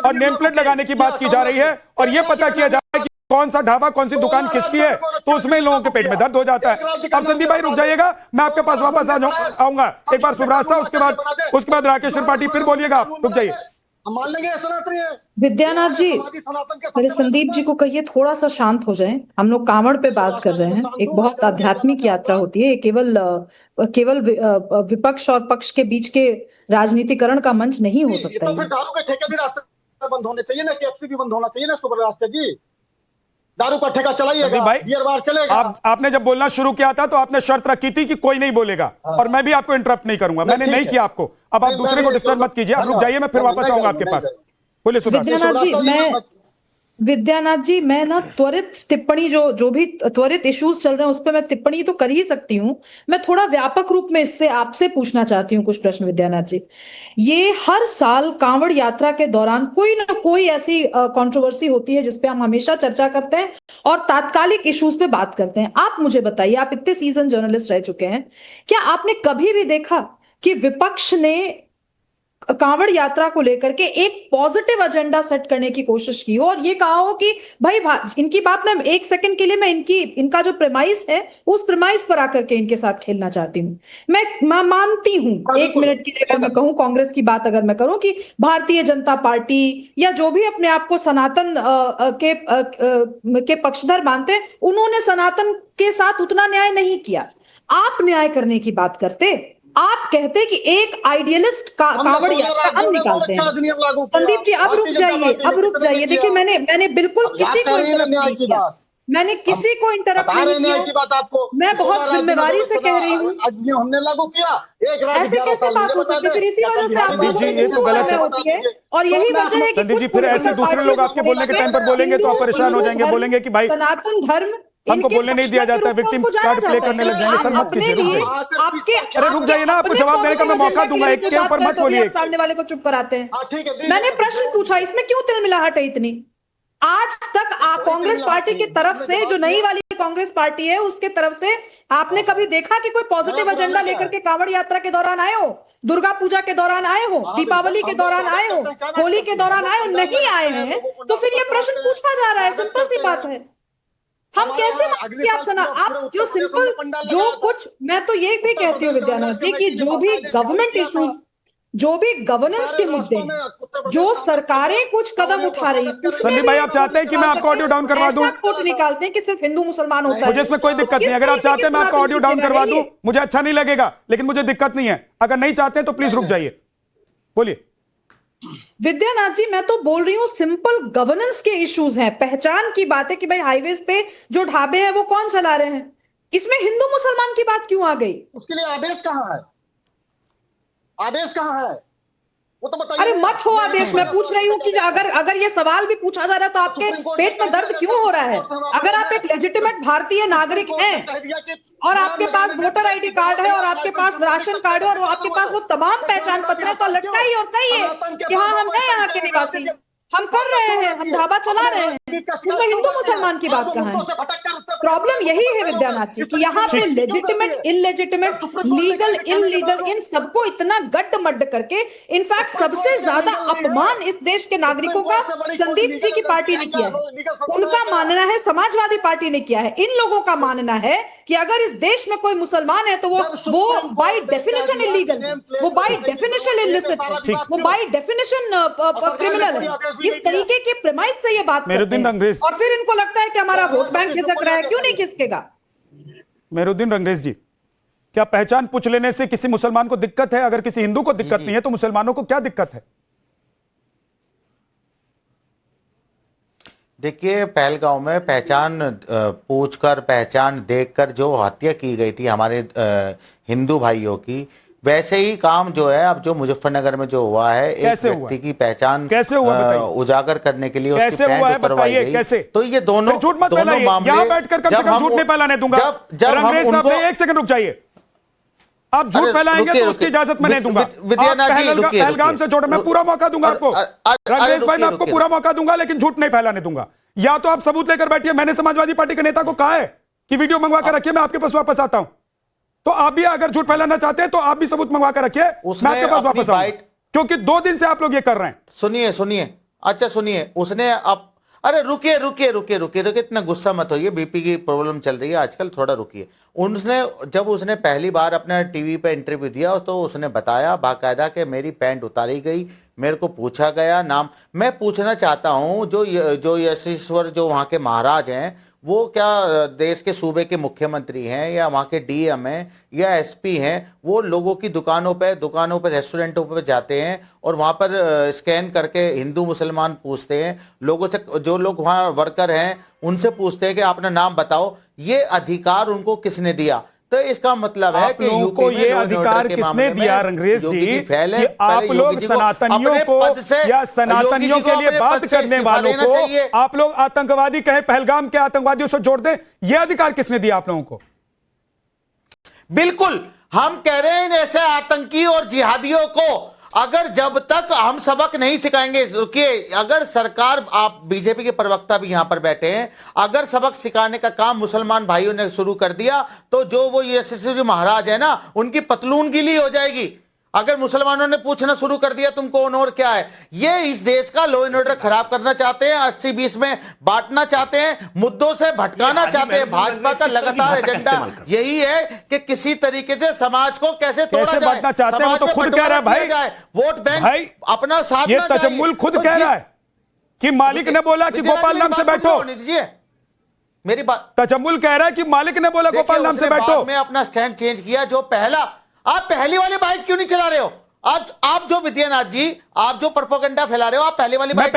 और नेम प्लेट लगाने की बात की जा रही है और यह पता किया जाए कि कौन सा ढाबा कौन सी दुकान किसकी है, तो उसमें लोगों के पेट में दर्द हो जाता है। अब संदीप भाई रुक जाइएगा, मैं आपके पास वापस आऊंगा एक बार सुब्रास्ता, उसके बाद राकेश त्रिपाठी, फिर बोलिएगा आप, रुक जाइए। विद्यानाथ जी, मेरे संदीप जी को कहिए थोड़ा सा शांत हो जाएं। हम लोग कांवड़ पे बात कर रहे हैं, एक बहुत आध्यात्मिक यात्रा होती है, केवल विपक्ष और पक्ष के बीच के राजनीतिकरण का मंच नहीं हो सकता। तो फिर दारू के ठेके भी रास्ते बंद होने चाहिए ना, KFC भी बंद होना चाहिए ना सुब्रास्ता जी। दारू का ठेका चलाइएगा, बियर बार चलेगा। आपने जब बोलना शुरू किया था तो आपने शर्त रखी थी कि कोई नहीं बोलेगा, और मैं भी आपको इंटरप्ट नहीं करूंगा, मैंने नहीं किया आपको। अब आप दूसरे को डिस्टर्ब मत कीजिए, आप रुक जाइए, मैं फिर वापस आऊंगा आपके पास। बोलिए सुब्रास्ता जी। विद्यानाथ जी, मैं ना त्वरित टिप्पणी जो भी त्वरित इश्यूज चल रहे हैं उस पर मैं टिप्पणी तो कर ही सकती हूँ। मैं थोड़ा व्यापक रूप में इससे आपसे पूछना चाहती हूँ कुछ प्रश्न विद्यानाथ जी। ये हर साल कांवड़ यात्रा के दौरान कोई ना कोई ऐसी कंट्रोवर्सी होती है जिसपे हम हमेशा चर्चा करते हैं और तात्कालिक इश्यूज पे बात करते हैं। आप मुझे बताइए, आप इतने सीजन जर्नलिस्ट रह चुके हैं, क्या आपने कभी भी देखा कि विपक्ष ने कांवड़ यात्रा को लेकर के एक पॉजिटिव एजेंडा सेट करने की कोशिश की हो और ये कहा हो कि भाई इनकी बात में एक सेकंड के लिए मैं इनका जो प्रेमाइस है उस प्रेमाइस पर आकर के इनके साथ खेलना चाहती हूँ। मैं मानती हूँ, एक मिनट के लिए अगर मैं कहूँ, कांग्रेस की बात अगर मैं करूँ कि भारतीय जनता पार्टी या जो भी अपने आप को सनातन के पक्षधर मानते हैं, उन्होंने सनातन के साथ उतना न्याय नहीं किया। आप न्याय करने की बात करते, आप कहते कि एक आइडियलिस्ट कांवड़ यात्रा हम निकालते हैं। संदीप जी अब रुक जाइए। देखिए मैंने बिल्कुल किसी को इंटरप्ट नहीं किया, मैंने किसी को इंटरप्ट नहीं किया। मैं बहुत जिम्मेवारी से कह रही हूँ, हमने लागू किया। ऐसे कैसे बात हो सकती है? फिर इसी वजह से आप होती है और यही वजह है कि संदीप जी फिर ऐसे दूसरे लोग आपके बोलने के टाइम पर बोलेंगे तो आप परेशान हो जाएंगे, बोलेंगे कि भाई सनातन धर्म हमको बोलने नहीं दिया जाता है, विक्टिम कार्ड प्ले करने लग जाएंगे। सर मत कीजिए, रुक जाइए। अरे रुक जाइए ना, आपको जवाब देने का मैं मौका दूंगा, एक के ऊपर मत बोलिए। सामने वाले को चुप कराते हैं। मैंने प्रश्न पूछा, इसमें क्यों तिलमिलाहट है इतनी? आज तक कांग्रेस पार्टी की तरफ से, जो नई वाली कांग्रेस पार्टी है उसके तरफ से आपने कभी देखा कि कोई पॉजिटिव एजेंडा लेकर के कांवड़ यात्रा के दौरान आए हो, दुर्गा पूजा के दौरान आए हो, दीपावली के दौरान आए हो, होली के दौरान आए हो? नहीं आए हैं तो फिर ये प्रश्न पूछा जा रहा है। सिंपल सी बात है। हम कैसे मानते आप जो सिंपल जो कुछ, मैं तो ये भी कहती हूँ विद्यानाथ जी कि जो भी गवर्नमेंट इश्यूज, जो भी गवर्नेंस के मुद्दे, जो सरकारें कुछ कदम उठा रही हैं, संदीप भाई आप चाहते हैं कि मैं आपको ऑडियो डाउन करवा दूं? कोर्ट निकालते हैं कि सिर्फ हिंदू मुसलमान होता है। मुझे इसमें कोई दिक्कत नहीं है। अगर आप चाहते हैं मैं आपको ऑडियो डाउन करवा दूं, मुझे अच्छा नहीं लगेगा, लेकिन मुझे दिक्कत नहीं है। अगर नहीं चाहते तो प्लीज रुक जाइए, बोलिए। विद्यानाथ जी मैं तो बोल रही हूँ सिंपल गवर्नेंस के इश्यूज हैं, पहचान की बात है कि भाई हाईवेज पे जो ढाबे हैं वो कौन चला रहे हैं, इसमें हिंदू मुसलमान की बात क्यों आ गई? उसके लिए आदेश कहाँ है? आदेश कहाँ है वो तो बताइए। अरे मत हो आदेश, मैं पूछ रही हूँ कि अगर ये सवाल भी पूछा जा रहा है तो आपके पेट में दर्द क्यों हो रहा है? अगर आप एक लेजिटिमेट भारतीय नागरिक हैं और आपके पास वोटर आईडी कार्ड है और आपके पास राशन कार्ड है और आपके पास वो तमाम पहचान पत्र है, तो लटकाइए और कहिए कि हाँ हम हैं यहाँ के निवासी, हम कर रहे हैं, हम ढाबा चला रहे हैं। इसमें हिंदू मुसलमान की बात कहाँ है? प्रॉब्लम यही है विद्यानाथ जी कि यहाँ पे लेजिटिमेट, इनलेजिटिमेट, लीगल, इनलीगल, इन सबको इतना गड्ढ मड्ढ करके, इनफैक्ट सबसे ज्यादा अपमान इस देश के नागरिकों का संदीप जी की पार्टी ने किया है। उनका मानना है, समाजवादी पार्टी ने किया है। इन लोगों का मानना है कि अगर इस देश में कोई मुसलमान है तो वो बाय डेफिनेशन इलीगल है, वो बाय डेफिनेशन इलिसिट है, वो बाय डेफिनेशन क्रिमिनल है। इस तरीके के प्रेमाइस से ये बात करते हैं और फिर इनको लगता है कि हमारा वोट बैंक खिसक रहा है। क्यों नहीं खिसकेगा? मेहरुद्दीन रंगरेज जी, क्या पहचान पूछ लेने से किसी मुसलमान को दिक्कत है? अगर किसी हिंदू को दिक्कत नहीं है तो मुसलमानों को क्या दिक्कत है? देखिए पहलगांव में पहचान पूछकर, पहचान देखकर जो हत्या की गई थी हमारे हिंदू भाइयों की, वैसे ही काम जो है अब जो मुजफ्फरनगर में जो हुआ है, एक व्यक्ति की पहचान कैसे हुआ उजागर करने के लिए उसकी पैंट उतरवाई गई। कैसे? तो ये दोनों मामले, यहाँ बैठकर कम से कम झूठ नहीं फैलाने दूंगा। रंगरेज साहब एक सेकंड रुक जाइए। आप झूठ फैलाएंगे तो उसकी इजाजत मैं नहीं दूंगा। विद्यानाथ जी पहलगाम से छोड़ो, मैं पूरा मौका दूंगा आपको। रंगरेज भाई मैं आपको पूरा मौका दूंगा, लेकिन झूठ नहीं फैलाने दूंगा। या तो आप सबूत लेकर बैठिए। मैंने समाजवादी पार्टी के नेता को कहा है कि वीडियो मंगवा कर रखिए, मैं आपके पास वापस आता हूं। तो आप भी अगर झूठ फैलाना चाहते हैं तो आप भी सबूत मंगवा कर रखिए, मैं आपके पास वापस आऊंगा। क्योंकि 2 दिन से आप लोग ये कर रहे हैं। सुनिए, अच्छा सुनिए, उसने अब, अरे रुकिए, इतना गुस्सा मत होइए, बीपी की प्रॉब्लम चल रही है आजकल, थोड़ा रुकिए। जब उसने पहली बार अपने टीवी पे इंटरव्यू दिया तो उसने बताया बाकायदा कि मेरी पैंट उतारी गई, मेरे को पूछा गया नाम। मैं पूछना चाहता हूं जो यशेश्वर जो वहाँ के महाराज हैं, वो क्या देश के सूबे के मुख्यमंत्री हैं या वहाँ के डीएम हैं या एसपी हैं? वो लोगों की दुकानों पे रेस्टोरेंटों पे जाते हैं और वहाँ पर स्कैन करके हिंदू मुसलमान पूछते हैं लोगों से, जो लोग वहाँ वर्कर हैं उनसे पूछते हैं कि अपना नाम बताओ। ये अधिकार उनको किसने दिया? तो इसका मतलब है आप कि लोगों को ये अधिकार किसने दिया अंग्रेज जी कि आप लोग सनातनियों को या सनातनियों के लिए बात करने वालों को आप लोग आतंकवादी कहे, पहलगाम के आतंकवादियों से जोड़ दें? ये अधिकार किसने दिया आप लोगों को? बिल्कुल, हम कह रहे हैं ऐसे आतंकी और जिहादियों को अगर जब तक हम सबक नहीं सिखाएंगे, रुकिए, अगर सरकार, आप बीजेपी के प्रवक्ता भी यहां पर बैठे हैं, अगर सबक सिखाने का काम मुसलमान भाइयों ने शुरू कर दिया तो जो वो यशस्वी महाराज है ना, उनकी पतलून गीली हो जाएगी। अगर मुसलमानों ने पूछना शुरू कर दिया तुम कौन और क्या है, ये इस देश का लॉ एंड ऑर्डर खराब करना चाहते हैं, 80-20 में बांटना चाहते हैं, मुद्दों से भटकाना चाहते हैं। भाजपा का लगातार एजेंडा यही है कि किसी तरीके से समाज को कैसे तोड़ा जाए, समाज में खुद कह रहा है भाई, वोट बैंक अपना साथ, ये तजम्मुल खुद कह रहा है कि मालिक ने बोला कि गोपाल नाम से बैठो। मेरी बात, तजम्मुल कह रहा है कि मालिक ने बोला गोपाल नाम से बैठो। मैं अपना स्टैंड चेंज किया, जो पहला, आप पहली वाली बाइक क्यों नहीं चला रहे हो? आज आप जो विद्यानाथ जी, आप जो प्रोपेगेंडा फैला रहे हो, आप पहली वाली बाइक,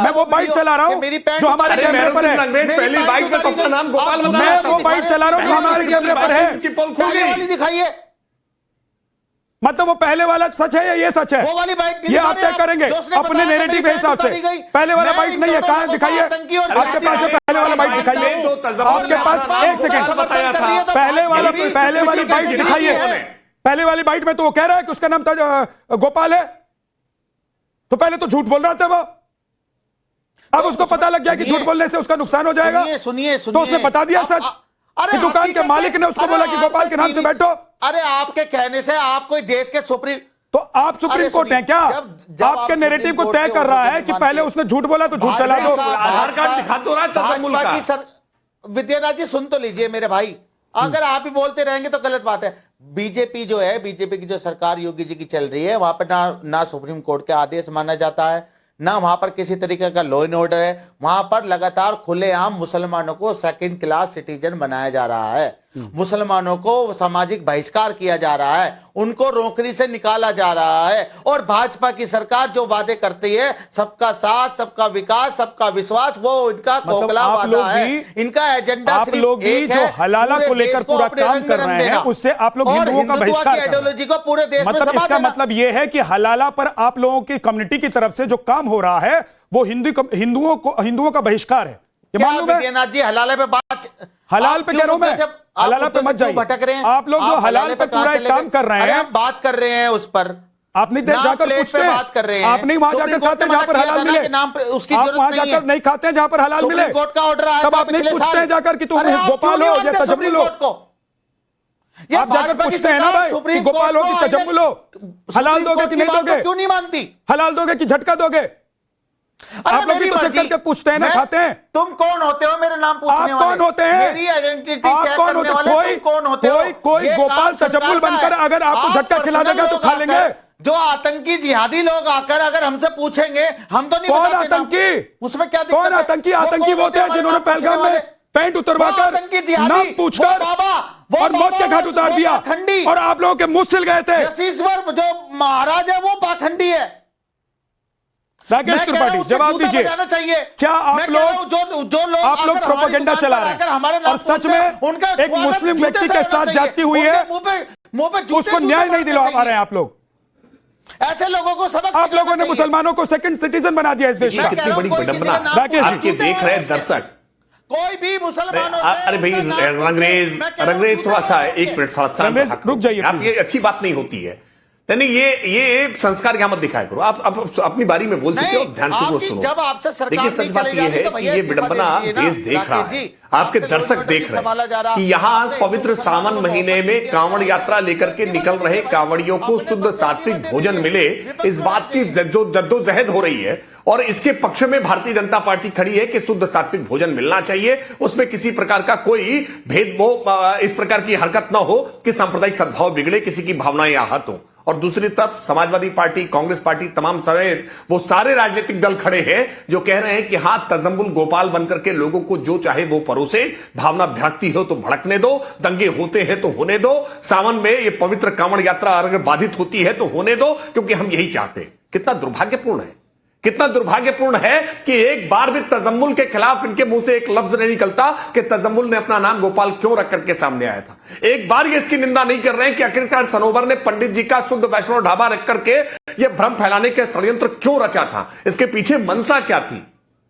मैं वो बाइक चला रहा हूं मेरी पैंट जो हमारे कैमरे पर है, पहली बाइक का तो नाम गोपाल, मैं वो बाइक चला रहा हूं जो हमारे कैमरे पर है। इसकी पोल खुल गई, दिखाइए, मतलब वो पहले वाला सच है या ये सच है? वो वाली बाइक ये आप तय करेंगे अपने नैरेटिव के हिसाब से। पहले वाला बाइक नहीं है, कहां दिखाइए आपके पास है पहले वाला बाइक दिखाइए, आपके पास, एक सेकंड, पहले वाली बाइक दिखाइए। पहले वाली बाइक में तो वो कह रहा है कि उसका नाम गोपाल है, तो पहले तो झूठ बोल रहा था वो, अब उसको पता लग गया कि झूठ बोलने से उसका नुकसान हो जाएगा, सुनिए, तो उसने बता दिया सच कि दुकान के मालिक ने उसको बोला कि गोपाल के नाम से बैठो। अरे आपके कहने से आप कोई देश के सुप्रीम, तो आप सुप्रीम कोर्ट हैं क्या? आपके नैरेटिव को तय कर रहा है कि पहले उसने झूठ बोला तो झूठ चला दो। आधार कार्ड दिखा तो रहा तजम्मुल का। सर विद्यानाथ जी सुन तो लीजिए मेरे भाई, अगर आप ही बोलते रहेंगे तो गलत बात है। बीजेपी जो है, बीजेपी की जो सरकार योगी जी की चल रही है, वहां पर ना सुप्रीम कोर्ट के आदेश माना जाता है, ना वहां पर किसी तरीके का लॉ एंड ऑर्डर है। वहां पर लगातार खुलेआम मुसलमानों को सेकंड क्लास सिटीजन बनाया जा रहा है, मुसलमानों को सामाजिक बहिष्कार किया जा रहा है, उनको नौकरी से निकाला जा रहा है। और भाजपा की सरकार जो वादे करती है, सबका साथ, सबका विकास, सबका विश्वास, वो इनका खोखला वादा है। इनका एजेंडा आप लोग भी जो हलाला को लेकर पूरा काम कर रहे हैं, उससे आप लोग हिंदुओं का बहिष्कार कर रहे हैं। आइडियोलॉजी को पूरे देश में मतलब इसका मतलब यह है कि हलाला पर आप लोगों की कम्युनिटी की तरफ से जो काम हो रहा है वो हिंदुओं का बहिष्कार है। ये मालूम है विद्यानाथ जी? हलाला पे बात, हलाल पे कह रहा हूं मैं, हलाला पे मत जाइए, भटक रहे हैं आप लोग जो हलाल पे पूरा काम कर रहे हैं, बात कर रहे हैं उस पर, आप नहीं जाकर पूछते हैं, बात कर रहे हैं, आप नहीं वहां जाकर खाते जहां पर हलाल मिले, उसकी आप जरूरत वहां नहीं है, जाकर नहीं खाते हैं जहां पर हलाल मिले, कोर्ट का ऑर्डर आया तब आप नहीं पूछते हैं जाकर कि तुम गोपाल हो या तजम्मुल हो। आप जाकर पूछते हैं ना भाई कि गोपाल हो कि तजम्मुल हो, हलाल दोगे कि नहीं दोगे, क्यों नहीं मानती, हलाल दोगे कि झटका दोगे? आप लोग भी तो चेक करके पूछते हैं ना, खाते हैं। तुम कौन होते हो मेरे नाम पूछने वाले? आप कौन होते हैं? मेरी आइडेंटिटी आप चेक कौन करने होते? वाले तुम कौन होते हो? कोई गोपाल तजम्मुल बनकर अगर आपको झटका खिला देगा तो खा लेंगे। जो आतंकी जिहादी लोग आकर अगर हमसे पूछेंगे, हम तो नहीं कौन बताते आतंकी? उसमें क्या दिक्कत कौन है? आतंकी? आतंकी वो होते हैं जिन्होंने पहलगाम में पैंट उतरवाकर नाम पूछकर और मौत के घाट उतार दिया, और आप लोगों के मुंह सिल गए थे। यशीश्वर जो महाराज है वो पाखंडी है। राकेश त्रिपाठी जवाब दीजिए, क्या आप लोग आप लोग प्रोपेगेंडा चला रहे हैं और सच में एक मुस्लिम व्यक्ति के साथ जाती हुई है, उसको न्याय नहीं दिलवा पा रहे हैं आप लोग? ऐसे लोगों को सबक, आप लोगों ने मुसलमानों को सेकंड सिटीजन बना दिया इस देश का। कितनी बड़ी विडंबना आपके देख रहे हैं दर्शक। कोई भी मुसलमान, अरे भाई रंगरेज थोड़ा सा एक मिनट रुक जाइए, आप ये अच्छी बात नहीं होती है। नहीं, ये संस्कार क्या मत दिखाया करो। आप अपनी बारी में बोल चुके हो, ध्यान से सुनो। जब आपसे सरकार देखिए सच बात ये है कि ये विडंबना देश देख रहा है, आपके दर्शक देख रहे हैं कि यहाँ पवित्र सावन महीने में कांवड़ यात्रा लेकर के निकल रहे कांवड़ियों को शुद्ध सात्विक भोजन मिले, इस बात की जद्दोजहद हो रही है। और इसके पक्ष में भारतीय जनता पार्टी खड़ी है कि शुद्ध सात्विक भोजन मिलना चाहिए, उसमें किसी प्रकार का कोई भेदभाव, इस प्रकार की हरकत ना हो कि सांप्रदायिक सद्भाव बिगड़े, किसी की भावनाएं आहत हो। और दूसरी तरफ समाजवादी पार्टी, कांग्रेस पार्टी, तमाम समेत वो सारे राजनीतिक दल खड़े हैं जो कह रहे हैं कि हां, तजम्मुल गोपाल बनकर के लोगों को जो चाहे वो परोसे, भावना भड़कती हो तो भड़कने दो, दंगे होते हैं तो होने दो, सावन में ये पवित्र कांवड़ यात्रा अगर बाधित होती है तो होने दो, क्योंकि हम यही चाहते हैं। कितना दुर्भाग्यपूर्ण है कितना दुर्भाग्यपूर्ण है कि एक बार भी तजम्मुल के खिलाफ इनके मुंह से एक लफ्ज नहीं निकलता कि तजम्मुल ने अपना नाम गोपाल क्यों रख करके सामने आया था। एक बार ये इसकी निंदा नहीं कर रहे हैं कि आखिरकार सनोवर ने पंडित जी का शुद्ध वैष्णव ढाबा रख करके ये भ्रम फैलाने के षड्यंत्र क्यों रचा था, इसके पीछे मंशा क्या थी।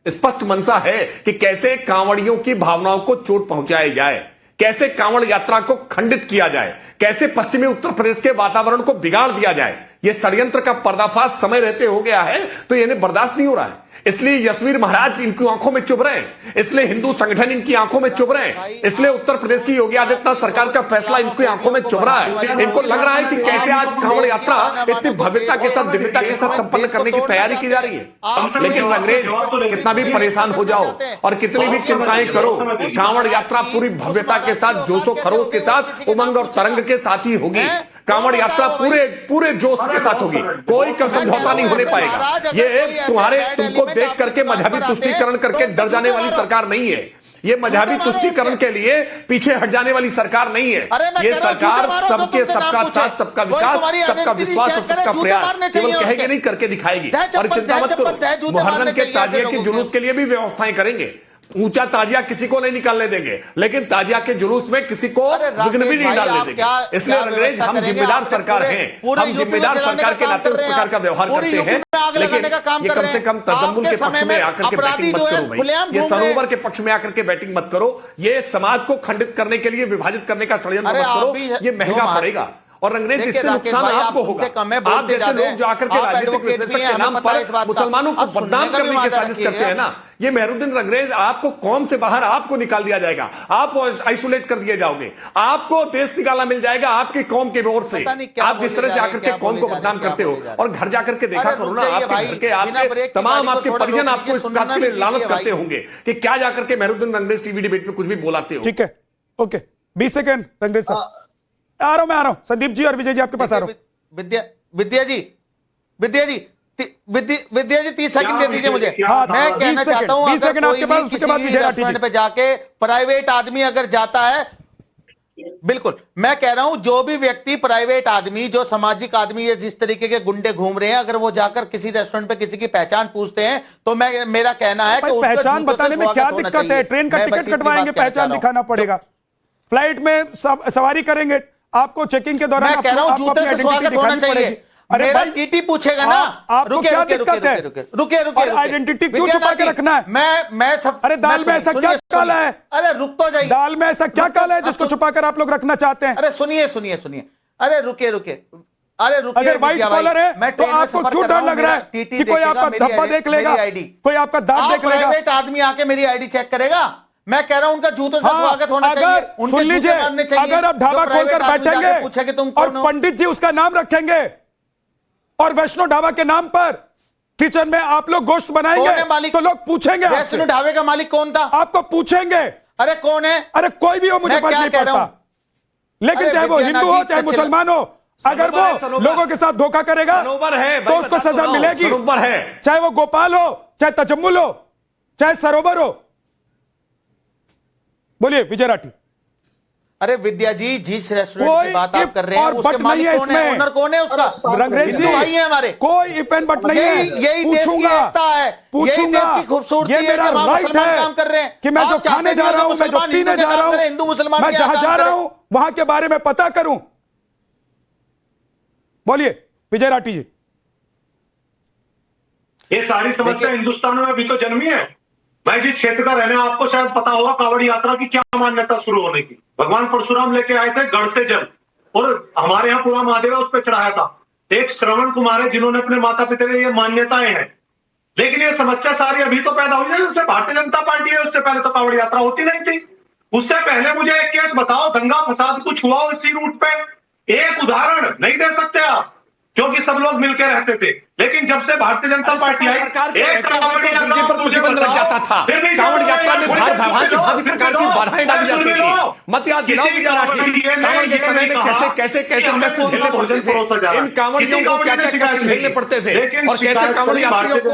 स्पष्ट मंशा है कि कैसे कांवड़ियों की भावनाओं को चोट पहुंचाई जाए, कैसे कांवड़ यात्रा को खंडित किया जाए, कैसे पश्चिमी उत्तर प्रदेश के वातावरण को बिगाड़ दिया जाए। यह षड्यंत्र का पर्दाफाश समय रहते हो गया है तो इन्हें बर्दाश्त नहीं हो रहा है। इसलिए यशवीर महाराज इनकी आंखों में चुभ रहे हैं, इसलिए हिंदू संगठन इनकी आंखों में चुभ रहे हैं, इसलिए उत्तर प्रदेश की योगी आदित्यनाथ सरकार का फैसला इनकी आंखों में चुभ रहा है। इनको लग रहा है कि कैसे आज कांवड़ यात्रा इतनी भव्यता के साथ, दिव्यता के साथ संपन्न करने की तैयारी की जा रही है। लेकिन अंग्रेज कितना भी परेशान हो जाओ और कितनी भी चिंताएं करो, कांवड़ यात्रा पूरी भव्यता के साथ, जोशो खरोश के साथ, उमंग और तरंग के साथ ही होगी। कांवड़ यात्रा पूरे जोश के साथ होगी, कोई समझौता नहीं होने पाएगा। ये तुमको देख करके मजहबी तुष्टीकरण करके डर जाने वाली सरकार नहीं है। ये मजहबी तुष्टीकरण के लिए पीछे हट जाने वाली सरकार नहीं है। ये सरकार सबके, सबका साथ, सबका विकास, सबका विश्वास और सबका प्रयास केवल कहेगी नहीं, करके दिखाएगी। और चिंता मत करो, मुहर्रम के ताजिया के जुलूस के लिए भी व्यवस्थाएं करेंगे। ऊंचा ताजिया किसी को नहीं निकालने देंगे, लेकिन ताजिया के जुलूस में किसी को विघ्न भी नहीं डालने देंगे। इसलिए अंग्रेज, हम जिम्मेदार सरकार हैं, हम जिम्मेदार सरकार के नाते उस प्रकार का व्यवहार करते हैं। लेकिन ये कम से कम तजम्मुल के पक्ष में आकर के बैटिंग मत करो भाई, ये सरोवर के पक्ष में आकर के बैटिंग मत करो, ये समाज को खंडित करने के लिए, विभाजित करने का षड्यंत्र मत करो, ये महंगा पड़ेगा और अंग्रेज इससे नुकसान आपको होगा। आप जैसे लोग जो आकर के राजनीतिक विश्लेषक के नाम पर मुसलमानों को बदनाम करने की साजिश करते हैं ना, ये मेहरुद्दीन अंग्रेज, आपको कौम से बाहर आपको निकाल दिया जाएगा, आप आइसोलेट कर दिए जाओगे, आपको देश निकाला मिल जाएगा आपकी कौम के ओर से। आप जिस तरह से आकर के कौम को बदनाम करते हो, और घर जाकर के देखा करो ना, आपके घर के, आपके तमाम आपके परिजन आपको इस बात के लिए लानत करते होंगे कि क्या जाकर के मेहरुद्दीन अंग्रेज टीवी डिबेट में कुछ भी बोलाते हो। ठीक है, ओके, 20 सेकंड अंग्रेज साहब। आ रहा हूं, संदीप जी और विजय जी आपके पास आ रहा हूं। विद्या जी 30 सेकंड दे दीजिए मुझे। मैं कहना चाहता हूं, अगर कोई भी किसी रेस्टोरेंट पे जाके प्राइवेट आदमी अगर जाता है, बिल्कुल मैं कह रहा हूं, जो भी व्यक्ति प्राइवेट आदमी, जो सामाजिक आदमी है, जिस तरीके के गुंडे घूम रहे हैं, अगर वो जाकर किसी रेस्टोरेंट पे किसी की पहचान पूछते हैं तो मेरा कहना है कि पहचान बताने में क्या दिक्कत है? ट्रेन का टिकट कटवाएंगे, पहचान दिखाना पड़ेगा। फ्लाइट में सवारी करेंगे, आपको चेकिंग के दौरान मैं कह रहा हूं जूते से स्वागत होना चाहिए। अरे मेरा टीटी पूछेगा ना, आपको क्या दिक्कत है? रुके आइडेंटिटी क्यों छुपा के रखना है? मैं सब, अरे दाल में ऐसा क्या काला है? अरे रुक तो जाइए, दाल में ऐसा क्या काला है जिसको छुपाकर आप लोग रखना चाहते हैं? अरे सुनिए, अरे रुके अरे रुके। अगर व्हाइट कॉलर है तो आपको क्यों डर लग रहा है कि कोई आपका धब्बा देख लेगा, कोई आपका दांत देख लेगा? प्राइवेट आदमी आके मेरी आईडी चेक करेगा? मैं कह रहा हूं उनका जूतों से स्वागत होना चाहिए, उनके जूते मारने चाहिए। अगर आप ढाबा खोलकर बैठेंगे और पंडित जी उसका नाम रखेंगे और वैष्णो ढाबा के नाम पर किचन में आप लोग गोश्त बनाएंगे तो लोग पूछेंगे, वैष्णो ढाबे का मालिक कौन था? आपको पूछेंगे। अरे कौन है? अरे कोई भी हो, मुझे फर्क नहीं पड़ता, लेकिन चाहे वो हिंदू हो चाहे मुसलमान हो, अगर वो लोगों के साथ धोखा करेगा तो उसको सजा मिलेगी, चाहे वो गोपाल हो, चाहे तजम्मुल हो, चाहे सरोवर हो। बोलिए विजय राठी। अरे विद्या जी, जिस रेस्टोरेंट की बात आप कर रहे हैं उसके मालिक कौन है, ओनर कौन है उसका? हिंदू भाई है हमारे, कोई इफ एंड बट नहीं है। यही देश की एकता है, यही देश की खूबसूरती है कि वहां मुसलमान काम कर रहे हैं कि मैं जो खाने जा रहा हूं, मैं जो पीने जा रहा हूं, हिंदू मुसलमान मैं जहां जा रहा हूं वहां के बारे में पता करूं। बोलिए विजय राठी जी। ये सारी समस्या हिंदुस्तान में अभी तो जन्मी है। मैं जिस क्षेत्र का रहने, आपको शायद पता होगा कांवड़ यात्रा की क्या मान्यता शुरू होने की। भगवान परशुराम लेके आए थे गढ़ से जल, और हमारे यहाँ पूरा महादेव उस पर चढ़ाया था। एक श्रवण कुमार है जिन्होंने अपने माता पिता ने ये मान्यताएं हैं, लेकिन ये समस्या सारी अभी तो पैदा हुई है। उससे भारतीय जनता पार्टी है, उससे पहले तो कांवड़ यात्रा होती नहीं थी। उससे पहले मुझे एक केस बताओ, दंगा फसाद कुछ हुआ इसी रूट पे? एक उदाहरण नहीं दे सकते आप, क्योंकि सब लोग मिलकर रहते थे। लेकिन जब से भारतीय जनता पार्टी आई, एक कांवड़ यात्रा पर प्रतिबंध लग जाता था। कांवड़ यात्रा में भांति प्रकार की बाधाएं डाली जाती थी। मत याद दिलाओ विजय राठी, सावन के समय में कैसे कष्ट झेलने पड़ते थे, इन कांवड़ियों को क्या कष्ट झेलने पड़ते थे, और कैसे कांवड़ यात्रियों को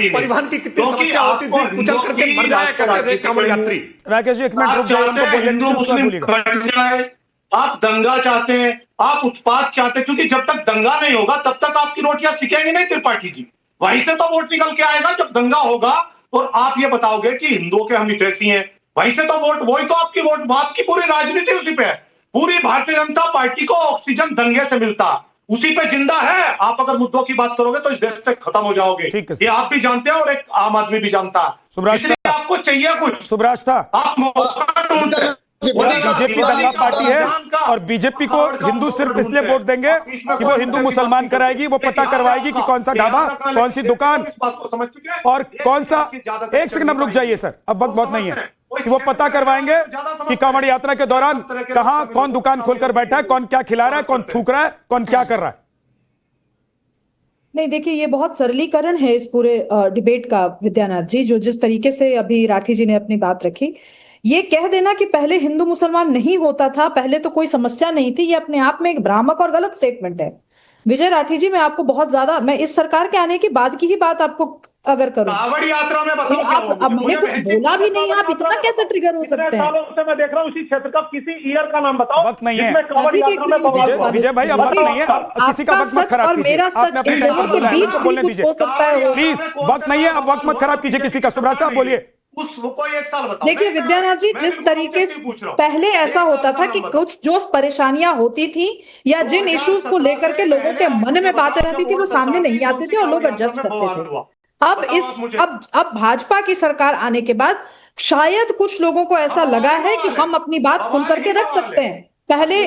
परिवहन की कितनी समस्या होती थी, कुचल करके मर जाया करते थे कांवड़ यात्री। राकेश जी एक मिनट रुक जाइए, हिंदू मुस्लिम कट जाए, आप दंगा चाहते हैं, आप उत्पात चाहते हैं, क्योंकि जब तक दंगा नहीं होगा तब तक आपकी रोटियां सिकेंगी नहीं त्रिपाठी जी। वहीं से तो वोट निकल के आएगा जब दंगा होगा और आप ये बताओगे कि हिंदुओं के हम हितैषी हैं, वहीं से तो वोट, वही तो आपकी वोट, आपकी पूरी राजनीति उसी पे है। पूरी भारतीय जनता पार्टी को ऑक्सीजन दंगे से मिलता, उसी पे जिंदा है। आप अगर मुद्दों की बात करोगे तो इस देश से खत्म हो जाओगे, ये आप भी जानते हैं और एक आम आदमी भी जानता है। इसलिए आपको चाहिए कुछ, सुब्रास्ता, आप मौका ढूंढते, बीजेपी दंगा पार्टी है और बीजेपी को हिंदू सिर्फ इसलिए वोट देंगे कि वो हिंदू मुसलमान कराएगी, वो पता करवाएगी कि कौन सा ढाबा, कौन सी दुकान और कौन सा। एक सेकंड रुक जाइए सर, अब वक्त बहुत नहीं है। कि वो पता करवाएंगे कि कांवड़ यात्रा के दौरान कहां कौन दुकान खोलकर बैठा है, कौन क्या खिला रहा है, कौन थूक रहा है, कौन क्या कर रहा है। नहीं, देखिए ये बहुत सरलीकरण है इस पूरे डिबेट का विद्यानाथ जी, जो जिस तरीके से अभी राठी जी ने अपनी बात रखी। ये कह देना कि पहले हिंदू मुसलमान नहीं होता था, पहले तो कोई समस्या नहीं थी, ये अपने आप में एक भ्रामक और गलत स्टेटमेंट है। विजय राठी जी, मैं आपको बहुत ज्यादा, मैं इस सरकार के आने के बाद की ही बात आपको अगर करूं, कांवड़ यात्रा में बताओ, आप अब मैंने कुछ बोला भी नहीं, आप इतना कैसे ट्रिगर हो सकते हैं? सालों से मैं देख रहा हूँ, उसी क्षेत्र का किसी ईयर का नाम बताओ। वक्त नहीं है विजय भाई, अब वक्त नहीं है, किसी का वक्त मत खराब कीजिए। मेरा सच इन दोनों के बीच बोलने भी कुछ हो सकता है। प्लीज, वक्त नहीं है, अब वक्त मत खराब कीजिए किसी का। सुब्रास्ता, आप बोलिए। कोई एक साल बताओ। देखिए विद्यानाथ जी, जिस तरीके से पहले ऐसा होता था कि कुछ जो परेशानियां होती थी या जिन इश्यूज को लेकर के लोगों के मन में बातें रहती थी वो सामने नहीं आती थी और लोग एडजस्ट करते थे। अब भाजपा की सरकार आने के बाद शायद कुछ लोगों को ऐसा लगा है कि हम अपनी बात खुल करके रख सकते हैं। पहले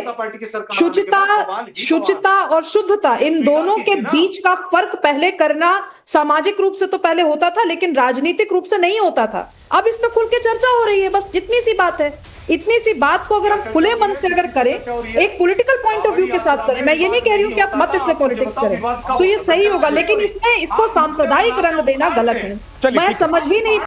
शुचिता और शुद्धता, इन दोनों के बीच का फर्क पहले करना सामाजिक रूप से तो पहले होता था, लेकिन राजनीतिक रूप से नहीं होता था। अब इस पे खुल के चर्चा हो रही है, बस जितनी सी बात है। इतनी सी बात को अगर हम खुले मन से अगर करें, एक पॉलिटिकल पॉइंट ऑफ व्यू के साथ करें, मैं ये नहीं कह रही हूं कि आप मत इसमें पॉलिटिक्स करें, तो ये सही होगा, लेकिन इसमें इसको सांप्रदायिक रंग देना गलत है। मैं समझ भी नहीं